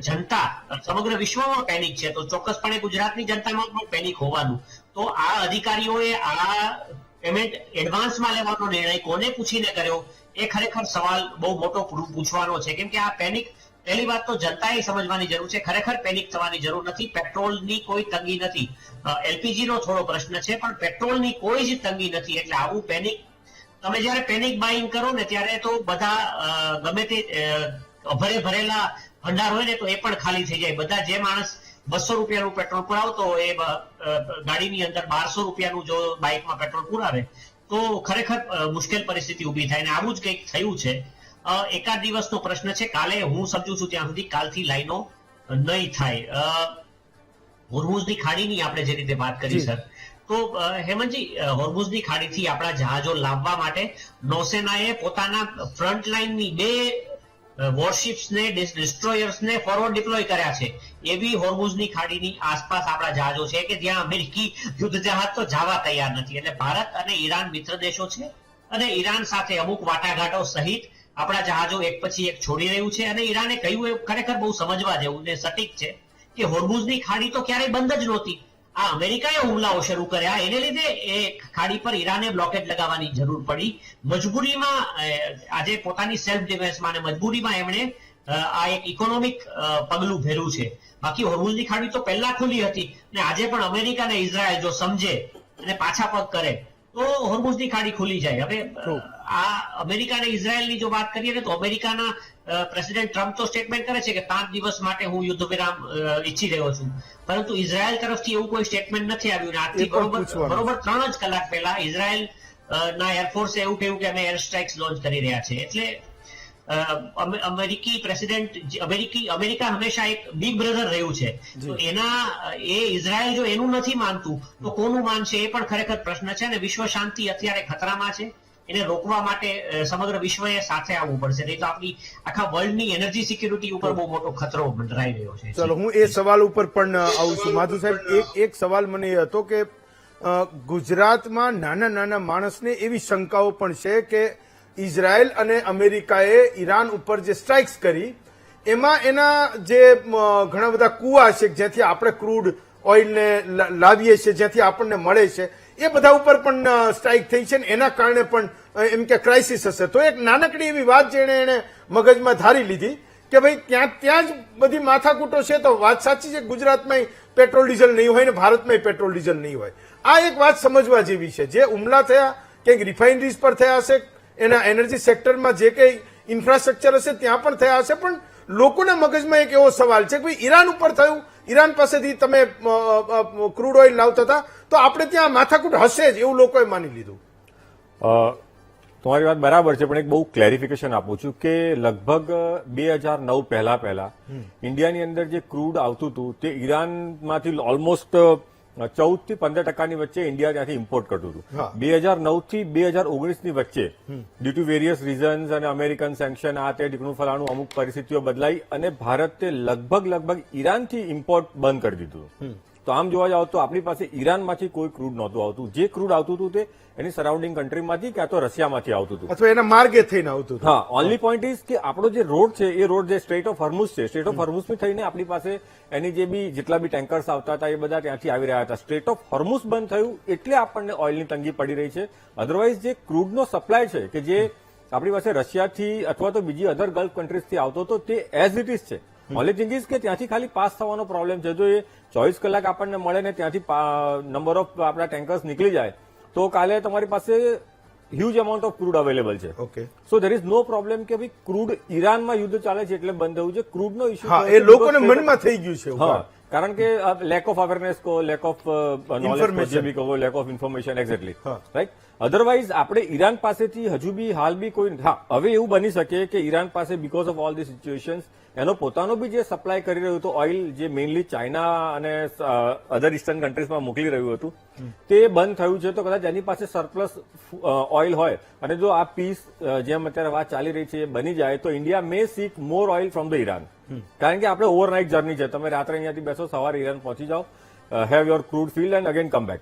જનતા સમગ્ર વિશ્વમાં પેનિક છે, તો ચોક્કસપણે ગુજરાતની જનતામાં પણ પેનિક હોવાનું. તો આ અધિકારીઓએ આ પેમેન્ટ એડવાન્સમાં લેવાનો નિર્ણય કોને પૂછીને કર્યો એ ખરેખર સવાલ બહુ મોટો પૂછવાનો છે. કેમ કે આ પેનિક, પહેલી વાત તો જનતાએ સમજવાની જરૂર છે, ખરેખર પેનિક થવાની જરૂર નથી. પેટ્રોલની કોઈ તંગી નથી. LPG નો થોડો પ્રશ્ન છે, પણ પેટ્રોલની કોઈ જ તંગી નથી. એટલે આવું પેનિક, તમે જયારે પેનિક બાઇંગ કરો ને ત્યારે તો બધા ગમે તે ભરેલા ભંડાર હોય ને તો એ પણ ખાલી થઈ જાય. બધા જે માણસ 200 રૂપિયાનું પેટ્રોલ પુરાવતો હોય એ ગાડીની અંદર 1200 રૂપિયાનું જો બાઇકમાં પેટ્રોલ પુરાવે તો ખરેખર મુશ્કેલ પરિસ્થિતિ ઊભી થાય. ને આવું જ કંઈક થયું છે. એકાદ દિવસનો પ્રશ્ન છે. કાલે હું સમજુ છું ત્યાં સુધી કાલથી લાઈનો નહીં થાય. હોર્મુઝની ખાડીની આપણે જે રીતે વાત કરી સર, તો હેમંતજી, હોર્મુઝની ખાડીથી આપણા જહાજો લાવવા માટે નૌસેનાએ પોતાના ફ્રન્ટ લાઇનની 2 વોરશિપ્સને, ડિસ્ટ્રોયર્સને ફોરવર્ડ ડિપ્લોય કર્યા છે. એવી હોર્મુઝની ખાડીની આસપાસ આપણા જહાજો છે કે જ્યાં અમેરિકી યુદ્ધ જહાજ તો જવા તૈયાર નથી. એટલે ભારત અને ઈરાન મિત્ર દેશો છે અને ઈરાન સાથે અમુક વાટાઘાટો સહિત આપણા જહાજો એક પછી એક છોડી રહ્યું છે. અને ઈરાને કહ્યું એ ખરેખર બહુ સમજવા જેવું ને સટીક છે કે હોર્મુઝની ખાડી તો ક્યારેય બંધ જ નહોતી. આ અમેરિકાએ હુમલાઓ શરૂ કર્યા, એને લીધે એ ખાડી પર ઈરાને બ્લોકેડ લગાવવાની જરૂર પડી. મજબૂરીમાં આજે પોતાની સેલ્ફ ડિફેન્સમાં અને મજબૂરીમાં એમણે આ એક ઇકોનોમિક પગલું ભર્યું છે. બાકી હોર્મુઝની ખાડી તો પહેલા ખુલી હતી ને આજે પણ અમેરિકા અને ઇઝરાયલ જો સમજે અને પાછા પગ કરે તો હોર્મુઝની ખાડી ખુલી જાય. હવે આ અમેરિકા અને ઇઝરાયલની જો વાત કરીએ ને તો અમેરિકાના પ્રેસિડેન્ટ ટ્રમ્પ તો સ્ટેટમેન્ટ કરે છે કે 5 દિવસ માટે હું યુદ્ધ વિરામ ઈચ્છી રહ્યો છું, પરંતુ ઇઝરાયલ તરફથી એવું કોઈ સ્ટેટમેન્ટ નથી આવ્યું. આજથી બરોબર 3 જ કલાક પહેલા ઇઝરાયલ ના એરફોર્સે એવું કહ્યું કે અમે એર સ્ટ્રાઇક્સ લોન્ચ કરી રહ્યા છે. એટલે અમેરિકી પ્રેસિડેન્ટ, અમેરિકા હંમેશા એક બિગ બ્રધર રહ્યું છે. તો એ ઇઝરાયલ જો એનું નથી માનતું તો કોનું માનશે એ પણ ખરેખર પ્રશ્ન છે. અને વિશ્વ શાંતિ અત્યારે ખતરામાં છે. એને રોકવા માટે સમગ્ર વિશ્વએ સાથે આવવું પડશે, નહીં તો આપણી આખા વર્લ્ડની એનર્જી સિક્યુરિટી ઉપર બહુ મોટો ખતરો મંડરાઈ રહ્યો છે. ચલો, હું એ સવાલ ઉપર પણ આવું છું. માધુ સાહેબ, એક સવાલ મને એ હતો કે ગુજરાતમાં નાના નાના માણસને એવી શંકાઓ પણ છે કે ઇઝરાયલ અને અમેરિકાએ ઈરાન ઉપર જે સ્ટ્રાઇક્સ કરી એમાં એના જે ઘણા બધા કુવા છે જ્યાંથી આપણે ક્રૂડ ઓઇલને લાવીએ છીએ, જ્યાંથી આપણને મળે છે, એ બધા ઉપર પણ સ્ટ્રાઇક થઈ છે ને એના કારણે પણ એમ કે ક્રાઇસિસ હશે. તો એક નાનકડી એવી વાત જેણે એને મગજમાં ધારી લીધી કે ભાઈ ત્યાં જ બધી માથાકૂટો છે. તો વાત સાચી છે, ગુજરાતમાં પેટ્રોલ ડીઝલ નહીં હોય ને ભારતમાં પેટ્રોલ ડીઝલ નહીં હોય. આ એક વાત સમજવા જેવી છે. જે હુમલા થયા કંઈક રિફાઇનરીઝ પર થયા હશે, એના એનર્જી સેક્ટરમાં જે કંઈ ઇન્ફ્રાસ્ટ્રક્ચર હશે ત્યાં પણ થયા હશે, પણ લોકોના મગજમાં એક એવો સવાલ છે કે ભાઈ ઈરાન ઉપર થયું, ઈરાન પાસેથી તમે ક્રૂડ ઓઇલ લાવતા હતા તો આપણે ત્યાં માથાકૂટ હશે જ એવું લોકોએ માની લીધું. તમારી વાત બરાબર છે, પણ એક બહુ ક્લેરિફિકેશન આપું છું કે લગભગ 2009 પહેલા ઇન્ડિયાની અંદર જે ક્રૂડ આવતું હતું તે ઈરાનમાંથી ઓલમોસ્ટ 14 થી 15% વચ્ચે ઇન્ડિયા ત્યાંથી ઇમ્પોર્ટ કરતું હતું. 2009 થી 2019 ની વચ્ચે ડ્યુ ટુ વેરિયસ રીઝન્સ અને અમેરિકન સેન્કશન આ તે ડીકનું ફલાણું અમુક પરિસ્થિતિઓ બદલાઈ અને ભારતે લગભગ ઈરાનથી ઇમ્પોર્ટ બંધ કરી દીધું. તો આમ જોવા જાવ તો આપણી પાસે ઈરાનમાંથી કોઈ ક્રૂડ નહોતું આવતું. જે ક્રૂડ આવતું હતું તે એની સરાઉન્ડિંગ કન્ટ્રીમાંથી ક્યાં તો રશિયામાંથી આવતું હતું અથવા એના માર્ગે થઈને આવતું હતું. હા, ઓનલી પોઈન્ટ ઇઝ કે આપણો જે રોડ છે એ રોડ જે સ્ટ્રેટ ઓફ હોર્મુઝ છે, સ્ટ્રેટ ઓફ હોર્મુઝથી થઈને આપણી પાસે એની જે બી જેટલા બી ટેન્કર્સ આવતા હતા એ બધા ત્યાંથી આવી રહ્યા હતા. સ્ટ્રેટ ઓફ હોર્મુઝ બંધ થયું એટલે આપણને ઓઇલની તંગી પડી રહી છે. અધરવાઇઝ જે ક્રૂડનો સપ્લાય છે કે જે આપણી પાસે રશિયાથી અથવા તો બીજી અધર ગલ્ફ કન્ટ્રીઝથી આવતો હતો તે એઝ ઇટ ઇઝ છે. ઓનલી થિંગ ઇઝ કે ત્યાંથી ખાલી પાસ થવાનો પ્રોબ્લેમ છે. જો એ 24 કલાક આપણને મળે ને ત્યાંથી નંબર ઓફ આપણા ટેન્કર્સ નીકળી જાય તો કાલે તમારી પાસે huge amount of crude available છે. Okay, so there is no problem કે ભાઈ ક્રૂડ ઈરાનમાં યુદ્ધ ચાલે છે એટલે બંધ થયું છે. ક્રૂડનો ઇસ્યુ એ લોકોને મનમાં થઈ ગયું છે. હા, કારણ કે લેક ઓફ અવેરનેસ કહો, લેક ઓફ નોલેજ, Information. જે બી કહો, લેક ઓફ ઇન્ફોર્મેશન, એક્ઝેક્ટલી હા. રાઈટ. અધરવાઇઝ આપણે ઈરાન પાસેથી હજુ બી હાલ બી કોઈ, હા હવે એવું બની શકે કે ઈરાન પાસે because of all the situations એનો પોતાનો બી જે સપ્લાય કરી રહ્યું હતું ઓઇલ, જે મેઇનલી ચાઇના અને અધર ઇસ્ટર્ન કન્ટ્રીઝમાં મોકલી રહ્યું હતું, તે બંધ થયું છે. તો કદાચ એની પાસે સરપ્લસ ઓઇલ હોય અને જો આ પીસ જેમ અત્યારે વાત ચાલી રહી છે એ બની જાય તો India may seek more oil from the Iran. કારણ કે આપણે ઓવરનાઇટ જર્ની છે. તમે રાત્રે અહીંયાથી બેસો, સવારે ઈરાન પહોંચી જાઓ, have your crude filled and again come back.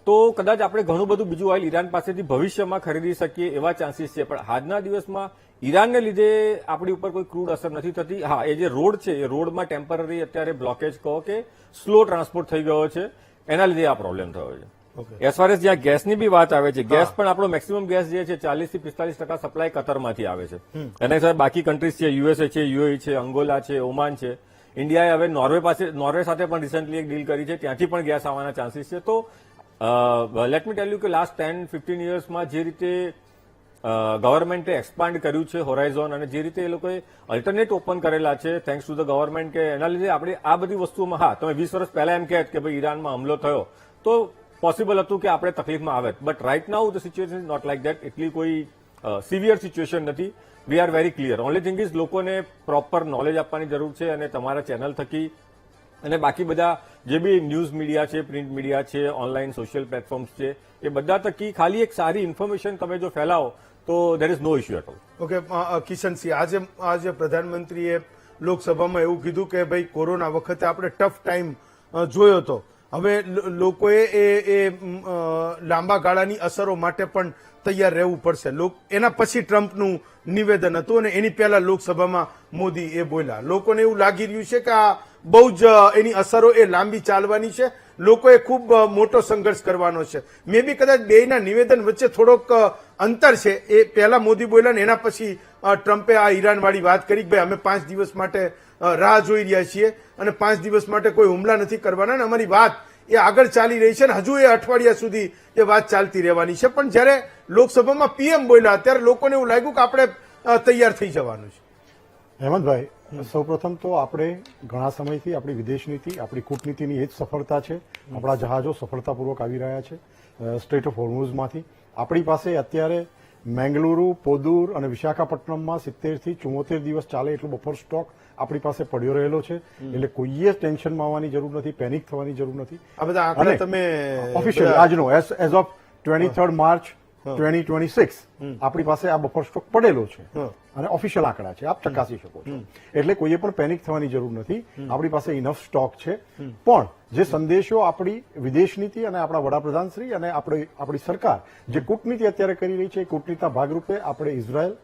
તો કદાચ આપણે ઘણું બધું બીજું ઓઇલ ઈરાન પાસેથી ભવિષ્યમાં ખરીદી શકીએ એવા ચાન્સીસ છે. પણ આજના દિવસમાં ઈરાનને લીધે આપણી ઉપર કોઈ ક્રૂડ અસર નથી થતી. હા, એ જે રોડ છે એ રોડમાં ટેમ્પરરી અત્યારે બ્લોકેજ કહો કે સ્લો ટ્રાન્સપોર્ટ થઈ ગયો છે, એના લીધે આ પ્રોબ્લેમ થયો છે. એઝ ફાર એઝ જ્યાં ગેસની બી વાત આવે છે, ગેસ પણ આપણો મેક્સિમમ ગેસ જે છે 40 થી 45% સપ્લાય કતરમાંથી આવે છે. એના સિવાય બાકી કન્ટ્રીઝ છે, યુએસએ છે, યુએઈ છે, અંગોલા છે, ઓમાન છે. ઇન્ડિયાએ હવે નોર્વે સાથે પણ રિસેન્ટલી એક ડીલ કરી છે, ત્યાંથી પણ ગેસ આવવાના ચાન્સીસ છે. તો લેટ મી ટેલ યુ કે લાસ્ટ 10-15 યર્સમાં જે રીતે ગવર્મેન્ટે એક્સપાન્ડ કર્યું છે હોરાઇઝોન, અને જે રીતે એ લોકોએ અલ્ટરનેટ ઓપન કરેલા છે થેન્ક્સ ટુ ધ ગવર્મેન્ટ, કે એના લીધે આપણે આ બધી વસ્તુઓમાં, હા તમે 20 વર્ષ પહેલા એમ કહેત કે ભાઈ ઈરાનમાં હુમલો થયો તો પોસિબલ હતું કે આપણે તકલીફમાં આવે, but right now the situation is not like that. એટલી કોઈ સિવિયર સિચ્યુએશન નથી. We are very clear. Only thing is લોકોને પ્રોપર નોલેજ આપવાની જરૂર છે, અને તમારા ચેનલ થકી અને બાકી બધા જે બી ન્યૂઝ મીડિયા છે, પ્રિન્ટ મીડિયા છે, ઓનલાઈન સોશિયલ પ્લેટફોર્મ્સ છે, એ બધા થકી ખાલી એક સારી ઇન્ફોર્મેશન તમે જો ફેલાવો તો there is no issue at all. Okay Kishansingh, આજે પ્રધાનમંત્રીએ લોકસભામાં એવું કીધું કે ભાઈ કોરોના વખતે આપણે ટફ ટાઈમ જોયો હતો, હવે લોકોએ એ લાંબા ગાળાની અસરો માટે પણ તૈયાર રહેવું પડશે. એના પછી ટ્રમ્પનું નિવેદન હતું અને એની પહેલા લોકસભામાં મોદી એ બોલ્યા. લોકોને એવું લાગી રહ્યું છે કે આ બહુ જ એની અસરો એ લાંબી ચાલવાની છે, લોકોએ ખૂબ મોટો સંઘર્ષ કરવાનો છે. મે બી કદાચ બેયના નિવેદન વચ્ચે થોડોક અંતર છે. એ પહેલા મોદી બોલ્યા ને એના પછી ટ્રમ્પે આ ઈરાનવાળી વાત કરી કે ભાઈ અમે 5 દિવસ માટે રાહ જોઈ રહ્યા છીએ અને 5 દિવસ માટે કોઈ હુમલા નથી કરવાના, અને અમારી વાત એ આગળ ચાલી રહી છે, ને હજુ એ અઠવાડિયા સુધી એ વાત ચાલતી રહેવાની છે. પણ જયારે લોકસભામાં પીએમ બોલ્યા ત્યારે લોકોને એવું લાગ્યું કે આપણે તૈયાર થઈ જવાનું છે. હેમંતભાઈ, સૌપ્રથમ તો આપણે ઘણા સમયથી આપણી વિદેશ નીતિ, આપણી કૂટનીતિની એ જ સફળતા છે. આપણા જહાજો સફળતાપૂર્વક આવી રહ્યા છે સ્ટ્રેટ ઓફ હોર્મુઝમાંથી. આપણી પાસે અત્યારે મેંગલુરુ, પોદુર અને વિશાખાપટ્ટનમમાં 70 થી 74 દિવસ ચાલે એટલો બફર સ્ટોક આપણી પાસે પડ્યો રહેલો છે. એટલે કોઈએ ટેન્શનમાં આવવાની જરૂર નથી, પેનિક થવાની જરૂર નથી. આ બધા આંકડા તમે ઓફિશિયલ આજનો એઝ ઓફ 23 માર્ચ 2026 આપણી પાસે આ બફર સ્ટોક પડેલો છે અને ઓફિશિયલ આંકડા છે, આપ ચકાસી શકો છો. એટલે કોઈએ પણ પેનિક થવાની જરૂર નથી. આપણી પાસે ઇનફ સ્ટોક છે. પણ જે સંદેશો આપણી વિદેશ નીતિ અને આપણા વડાપ્રધાન શ્રી અને આપણી સરકાર જે કૂટનીતિ અત્યારે કરી રહી છે, એ કૂટનીતિના ભાગરૂપે આપણે ઇઝરાયલ,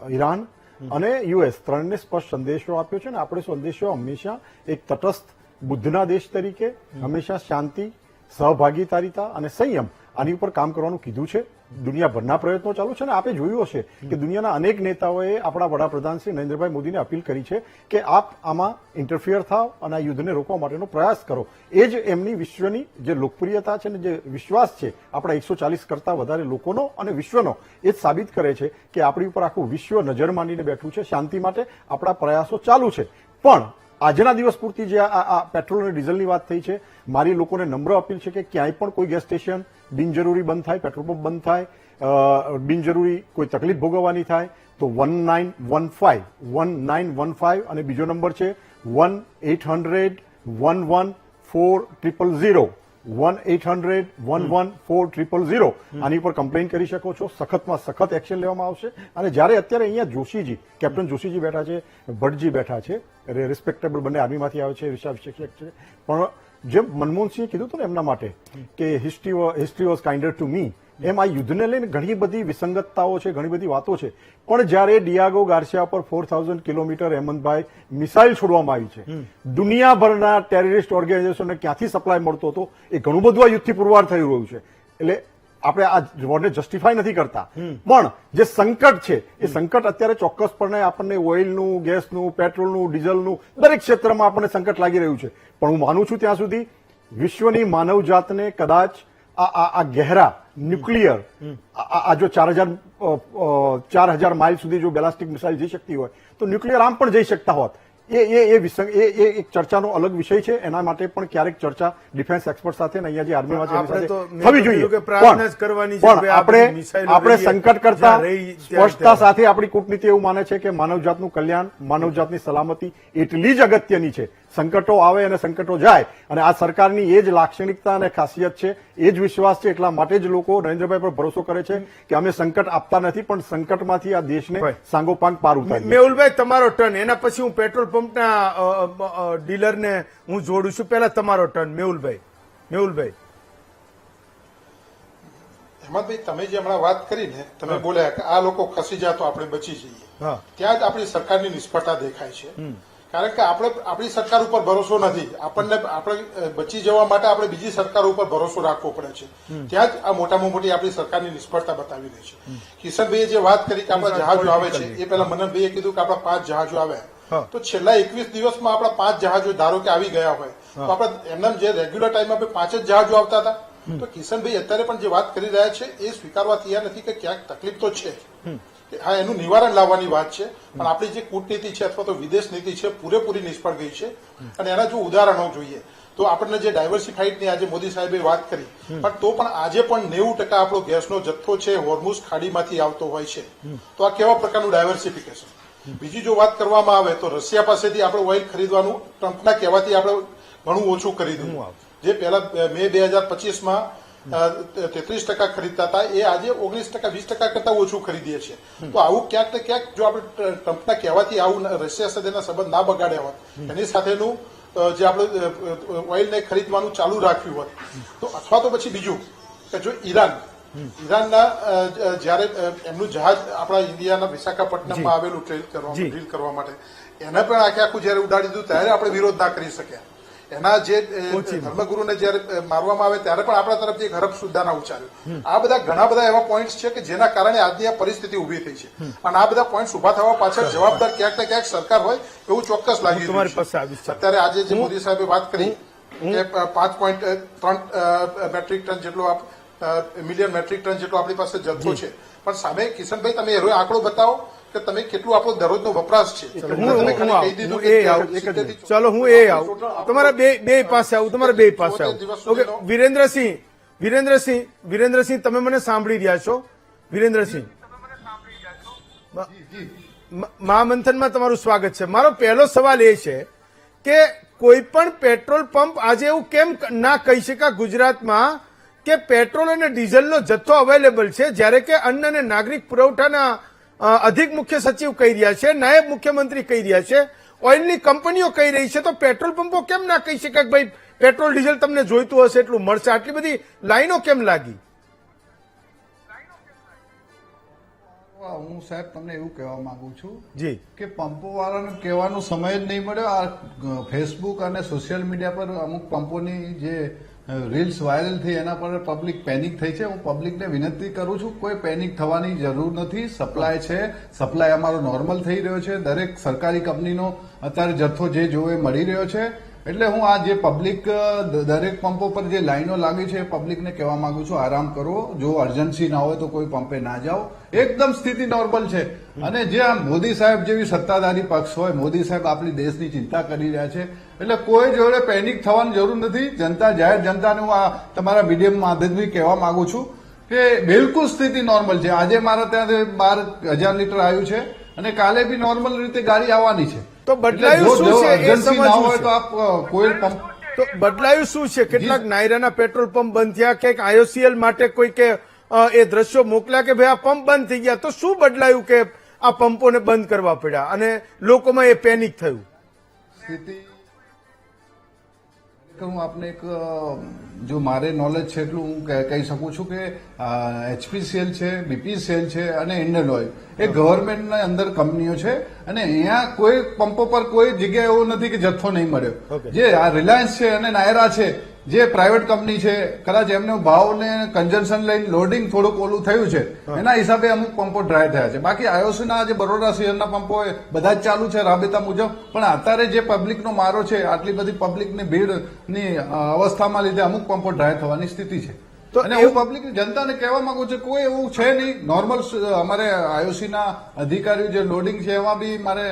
ઈરાન અને યુએસ ત્રણને સ્પષ્ટ સંદેશો આપ્યો છે. અને આપણે સંદેશો હંમેશા એક તટસ્થ બુદ્ધના દેશ તરીકે હંમેશા શાંતિ, સહભાગીદારીતા અને સંયમ આની ઉપર કામ કરવાનું કીધું છે. દુનિયાભરના પ્રયત્નો ચાલુ છે, અને આપણે જોયું હશે કે દુનિયાના અનેક નેતાઓએ આપણા વડાપ્રધાન શ્રી નરેન્દ્રભાઈ મોદીને અપીલ કરી છે કે આપ આમાં ઇન્ટરફિયર થાવ અને આ યુદ્ધને રોકવા માટેનો પ્રયાસ કરો. એ જ એમની વિશ્વની જે લોકપ્રિયતા છે ને જે વિશ્વાસ છે આપણા 140 કરતા વધારે લોકોનો અને વિશ્વનો, એ જ સાબિત કરે છે કે આપણી ઉપર આખું વિશ્વ નજર માંડીને બેઠું છે. શાંતિ માટે આપણા પ્રયાસો ચાલુ છે. પણ આજના દિવસ પૂરતી જે આ પેટ્રોલ અને ડીઝલની વાત થઈ છે, મારી લોકોને નમ્ર અપીલ છે કે ક્યાંય પણ કોઈ ગેસ સ્ટેશન બિનજરૂરી બંધ થાય, પેટ્રોલ પંપ બંધ થાય, બિનજરૂરી કોઈ તકલીફ ભોગવવાની થાય તો 1915 અને બીજો નંબર છે 1-800-11-4000 1-800-11-4000 આની ઉપર કમ્પ્લેન કરી શકો છો. સખતમાં સખત એક્શન લેવામાં આવશે. અને જ્યારે અત્યારે અહીંયા જોશીજી, કેપ્ટન જોશીજી બેઠા છે, ભટ્ટજી બેઠા છે, રિસ્પેક્ટેબલ બંને આર્મીમાંથી આવે છે, શિક્ષક છે, પણ જેમ મનમોહનસિંહે કીધું હતું ને એમના માટે કે હિસ્ટ્રી વોઝ કાઇન્ડર ટુ મી, એમ આ યુદ્ધને લઈને ઘણી બધી વિસંગતતાઓ છે, ઘણી બધી વાતો છે. પણ જ્યારે ડિયાગો ગાર્સિયા પર 4000 કિલોમીટર હેમંતભાઈ મિસાઇલ છોડવામાં આવી છે, દુનિયાભરના ટેરરિસ્ટ ઓર્ગેનાઇઝેશનને ક્યાંથી સપ્લાય મળતો હતો, એ ઘણું બધું આ યુદ્ધથી પુરવાર થઈ રહ્યું છે. એટલે આપણે આ વોરને જસ્ટિફાય નથી કરતા, પણ જે સંકટ છે એ સંકટ અત્યારે ચોક્કસપણે આપણને ઓઇલનું, ગેસનું, પેટ્રોલનું, ડીઝલનું દરેક ક્ષેત્રમાં આપણને સંકટ લાગી રહ્યું છે. પણ હું માનું છું ત્યાં સુધી વિશ્વની માનવજાતને કદાચ આ ગહેરા ન્યુક્લિયર આ જો 4000 માઇલ સુધી જો બેલાસ્ટિક મિસાઇલ જઈ શકતી હોય તો ન્યુક્લિયર આમ પણ જઈ શકતા હોત. એ એક ચર્ચાનો અલગ વિષય છે. એના માટે પણ ક્યારેક ચર્ચા ડિફેન્સ એક્સપર્ટ સાથે અહીંયા જે આર્મીમાં છે એની આપણે તો સાથે થવી જોઈએ. કે પ્રાર્થના જ કરવાની છે પણ કે આ બધી મિસાઇલો આપણે રહીએ, સંકટ કરતા જ્યાં રહી ત્યાં સ્પષ્ટતા સાથે આપણી કૂટનીતિ એવું માને છે કે માનવજાતનું કલ્યાણ, માનવજાતની સલામતી એટલી જ અગત્યની છે. સંકટો આવે અને સંકટો જાય, અને આ સરકારની એ જ લાક્ષણિકતા અને ખાસિયત છે, એ જ વિશ્વાસ છે. એટલા માટે જ લોકો નરેન્દ્રભાઈ પર ભરોસો કરે છે કે અમે સંકટ આપતા નથી, પણ સંકટમાંથી આ દેશને સાંગોપાંગ પાર ઉતારીએ. મેહુલભાઈ, તમારો ટર્ન. એના પછી હું પેટ્રોલ પંપના ડીલરને હું જોડું છું. પહેલા તમારો ટર્ન, મેહુલભાઈ. હેમંતભાઈ, તમે જે હમણાં વાત કરી ને, તમે બોલ્યા કે આ લોકો ખસી જાય તો આપણે બચી જઈએ, ત્યાં જ આપણી સરકારની નિષ્ફળતા દેખાય છે. કારણ કે આપણે આપણી સરકાર ઉપર ભરોસો નથી. આપણે બચી જવા માટે આપણે બીજી સરકાર ઉપર ભરોસો રાખવો પડે છે. ત્યાં જ આ મોટામાં મોટી આપણી સરકારની નિષ્ફળતા બતાવી રહી છે. કિશનભાઈએ જે વાત કરી કે આપણા જહાજો આવે છે, એ પહેલા મનનભાઈએ કીધું કે આપણા 5 જહાજો આવ્યા, તો છેલ્લા 21 દિવસમાં આપણા 5 જહાજો ધારો કે આવી ગયા હોય, તો આપણે એમના જે રેગ્યુલર ટાઈમમાં 5 જ જહાજો આવતા હતા. તો કિશનભાઈ અત્યારે પણ જે વાત કરી રહ્યા છે એ સ્વીકારવા તૈયાર નથી કે ક્યાંક તકલીફ તો છે. હા, એનું નિવારણ લાવવાની વાત છે, પણ આપણી જે કૂટનીતિ છે અથવા તો વિદેશ નીતિ છે પૂરેપૂરી નિષ્ફળ ગઈ છે. અને એના જો ઉદાહરણો જોઈએ તો આપણને જે ડાયવર્સિફાઈડની આજે મોદી સાહેબે વાત કરી, પણ તો પણ આજે પણ 90% આપણો ગેસનો જથ્થો છે હોર્મુઝ ખાડીમાંથી આવતો હોય છે. તો આ કેવા પ્રકારનું ડાયવર્સિફિકેશન? બીજી જો વાત કરવામાં આવે તો રશિયા પાસેથી આપણે ઓઇલ ખરીદવાનું ટ્રમ્પના કહેવાથી આપણે ઘણું ઓછું કરી દીધું. જે પહેલા મે 2025માં 33% ખરીદતા હતા, એ આજે 19%, 20% કરતા ઓછું ખરીદીએ છીએ. તો આવું ક્યાંક ને ક્યાંક જો આપણે ટ્રમ્પના કહેવાથી આવું રશિયા સાથેના સંબંધ ના બગાડ્યા હોત, એની સાથેનું જે આપણે ઓઇલને ખરીદવાનું ચાલુ રાખ્યું હોત, તો અથવા તો પછી બીજું કે જો ઈરાનના જયારે એમનું જહાજ આપણા ઇન્ડિયાના વિશાખાપટ્ટનમમાં આવેલું ડીલ કરવા માટે, એને પણ આખું જયારે ઉડાડી દીધું ત્યારે આપણે વિરોધ ના કરી શક્યા. એના જે ધર્મગુરુને જયારે મારવામાં આવે ત્યારે પણ આપણા તરફથી એક હરફ સુદ્ધા ના ઉચ્ચાર્યું. આ બધા ઘણા બધા એવા પોઈન્ટ્સ છે કે જેના કારણે આજની આ પરિસ્થિતિ ઉભી થઈ છે. અને આ બધા પોઈન્ટ્સ ઉભા થવા પાછળ જવાબદાર ક્યાંક ને ક્યાંક સરકાર હોય એવું ચોક્કસ લાગી રહ્યું છે. અત્યારે આજે જે મોદી સાહેબે વાત કરી કે 5.3 મેટ્રિક ટન જેટલો મિલિયન મેટ્રિક ટન જેટલો આપણી પાસે જથ્થો છે, પણ સામે કિશનભાઈ તમે એનો આંકડો બતાવો કે તમે કેટલું આપણો દરરોજનો વપરાશ છે. ચલો હું એ આવું તમારા બે પાસે આવું. ઓકે, વિરેન્દ્રસિંહ, તમે મને સાંભળી રહ્યા છો? વિરેન્દ્રસિંહ, મહામંથનમાં તમારું સ્વાગત છે. મારો પહેલો સવાલ એ છે કે કોઈ પણ પેટ્રોલ પંપ આજે એવું કેમ ના કહી શકાય ગુજરાતમાં કે પેટ્રોલ અને ડીઝલનો જથ્થો અવેલેબલ છે, જ્યારે કે અન્ન અને નાગરિક પુરવઠાના અધિક મુખ્ય સચિવ કહી રહ્યા છે, નાયબ મુખ્યમંત્રી કહી રહ્યા છે, ઓઇલની કંપનીઓ કહી રહી છે, તો પેટ્રોલ પંપો કેમ ના કહી શકાય કે ભાઈ પેટ્રોલ ડીઝલ તમને જોઈતું હશે એટલું મળશે? આટલી બધી લાઈનો કેમ લાગી? હું સાહેબ તમને એવું કહેવા માંગુ છું જી કે પંપો વાળાને કહેવાનો સમય જ નહીં મળ્યો. આ ફેસબુક અને સોશિયલ મીડિયા પર અમુક પંપોની જે રીલ્સ વાયરલ થઈ એના પર પબ્લિક પેનિક થઈ છે. હું પબ્લિકને વિનંતી કરું છું, કોઈ પેનિક થવાની જરૂર નથી. સપ્લાય છે, સપ્લાય અમારો નોર્મલ થઈ રહ્યો છે. દરેક સરકારી કંપનીનો અત્યારે જથ્થો જે જોવે મળી રહ્યો છે. એટલે હું આ જે પબ્લિક દરેક પંપો પર જે લાઈનો લાગી છે એ પબ્લિકને કહેવા માંગુ છું, આરામ કરો. જો અર્જન્સી ના હોય તો કોઈ પંપે ના જાઓ. એકદમ સ્થિતિ નોર્મલ છે. અને જે આ મોદી સાહેબ જેવી સત્તાધારી પક્ષ હોય, મોદી સાહેબ આપણી દેશની ચિંતા કરી રહ્યા છે, એટલે કોઈ જોડે પેનિક થવાની જરૂર નથી. જનતા, જાહેર જનતાને હું આ તમારા મીડિયમ માધ્યમથી કહેવા માંગુ છું કે બિલકુલ સ્થિતિ નોર્મલ છે. આજે મારા ત્યાં 12,000 લીટર આવ્યું છે અને કાલે બી નોર્મલ રીતે ગાડી આવવાની છે. તો બદલાયું શું છે એ સમજવું છે. તો આપ કોઈ પંપ તો બદલાયું શું છે? કેટલાક નાયરાના પેટ્રોલ પંપ બંધ થયા, કે આઈઓસીએલ માટે કોઈ કે એ દ્રશ્યો મોકલ્યા કે ભાઈ આ પંપ બંધ થઈ ગયા, તો શું બદલાયું કે આ પંપોને બંધ કરવા પડ્યા અને લોકોમાં એ પેનિક થયું? સ્થિતિ હું આપને એક જો મારે નોલેજ છે એટલું હું કહી શકું છું કે એચપીસીએલ છે, બીપીસીએલ છે અને ઇન્ડિયન ઓઇલ એ ગવર્મેન્ટના અંદર કંપનીઓ છે. અને અહીંયા કોઈ પંપો પર કોઈ જગ્યાએ એવું નથી કે જથ્થો નહીં મળ્યો. જે આ રિલાયન્સ છે અને નાયરા છે જે પ્રાઇવેટ કંપની છે, કદાચ એમનો ભાવ ને કન્ઝમ્પશન લઈને લોડિંગ થોડુંક ઓલું થયું છે, એના હિસાબે અમુક પંપો ડ્રાય થયા છે. બાકી આઈઓસીના જે બરોડા શહેરના પંપો બધા જ ચાલુ છે રાબેતા મુજબ. પણ અત્યારે જે પબ્લિકનો મારો છે, આટલી બધી પબ્લિકની ભીડની અવસ્થામાં લીધે અમુક પંપો ડ્રાય થવાની સ્થિતિ છે. અને હું પબ્લિક જનતાને કહેવા માંગુ છું કોઈ એવું છે નહીં. નોર્મલ અમારે આઈઓસીના અધિકારીઓ જે લોડિંગ છે એમાં બી મારે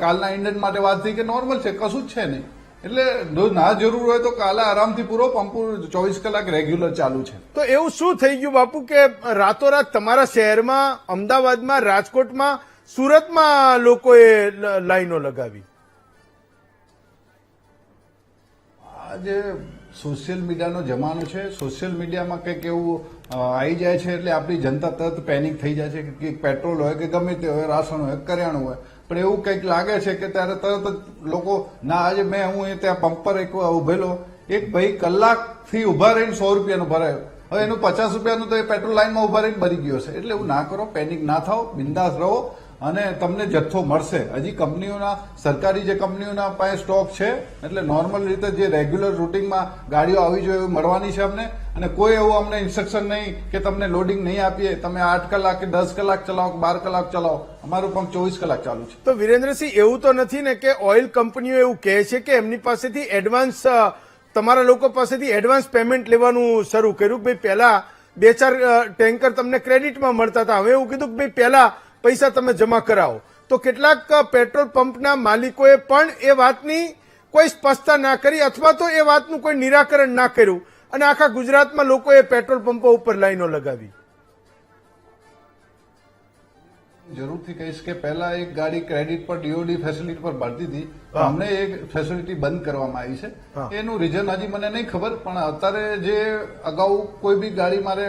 કાલના ઇન્ડિયન માટે વાત થઈ કે નોર્મલ છે, કશું જ છે નહીં. એટલે જો ના જરૂર હોય તો કાલે આરામથી પૂરો પંપ 24 કલાક રેગ્યુલર ચાલુ છે. તો એવું શું થઈ ગયું બાપુ કે રાતોરાત તમારા શહેરમાં, અમદાવાદમાં, રાજકોટમાં, સુરતમાં લોકોએ લાઈનો લગાવી? આ જે સોશિયલ મીડિયાનો જમાનો છે, સોશિયલ મીડિયામાં કંઈક એવું આવી જાય છે એટલે આપણી જનતા તરત પેનિક થઈ જાય છે કે પેટ્રોલ હોય કે ગમે તે હોય, રાશન હોય, કરિયાણું હોય, પણ એવું કંઈક લાગે છે કે ત્યારે તરત જ લોકો ના. આજે હું ત્યાં પંપ પર એક ઉભેલો, એક ભાઈ કલાકથી ઉભા રહીને 100 રૂપિયાનું ભરાયો. હવે એનું 50 રૂપિયાનું તો એ પેટ્રોલ લાઈનમાં ઉભા રહીને ભરી ગયો છે. એટલે એવું ના કરો, પેનિક ના થાઓ, બિંદાસ રહો અને તમને જથ્થો મળશે. હજી કંપનીઓના, સરકારી જે કંપનીઓના પાસે સ્ટોક છે, એટલે નોર્મલ રીતે જે રેગ્યુલર રૂટિનમાં ગાડીઓ આવી જોઈએ એવી મળવાની છે અમને. અને કોઈ એવું અમને ઇન્સ્ટ્રક્શન નહીં કે તમને લોડિંગ નહીં આપીએ, તમે 8 કલાક કે 10 કલાક ચલાવો કે 12 કલાક ચલાવો. અમારું પંપ 24 કલાક ચાલુ છે. તો વિરેન્દ્રસિંહ, એવું તો નથી ને કે ઓઇલ કંપનીઓ એવું કહે છે કે એમની પાસેથી એડવાન્સ, તમારા લોકો પાસેથી એડવાન્સ પેમેન્ટ લેવાનું શરૂ કર્યું? ભાઈ પહેલા 2-4 ટેન્કર તમને ક્રેડિટમાં મળતા હતા, હવે એવું કીધું કે ભાઈ પહેલા પૈસા તમે જમા કરાવો. તો કેટલાક પેટ્રોલ પંપના માલિકોએ પણ એ વાતની કોઈ સ્પષ્ટતા ના કરી અથવા તો એ વાતનું કોઈ નિરાકરણ ના કર્યું અને આખા ગુજરાતમાં લોકોએ પેટ્રોલ પંપો ઉપર લાઈનો લગાવી. જરૂરથી કહીશ કે પહેલા એક ગાડી ક્રેડિટ પર ડીઓડી ફેસિલિટી પર ભરતી હતી, અમને એક ફેસિલિટી બંધ કરવામાં આવી છે. એનું રીઝન હજી મને નહીં ખબર, પણ અત્યારે જે અગાઉ કોઈ બી ગાડી મારે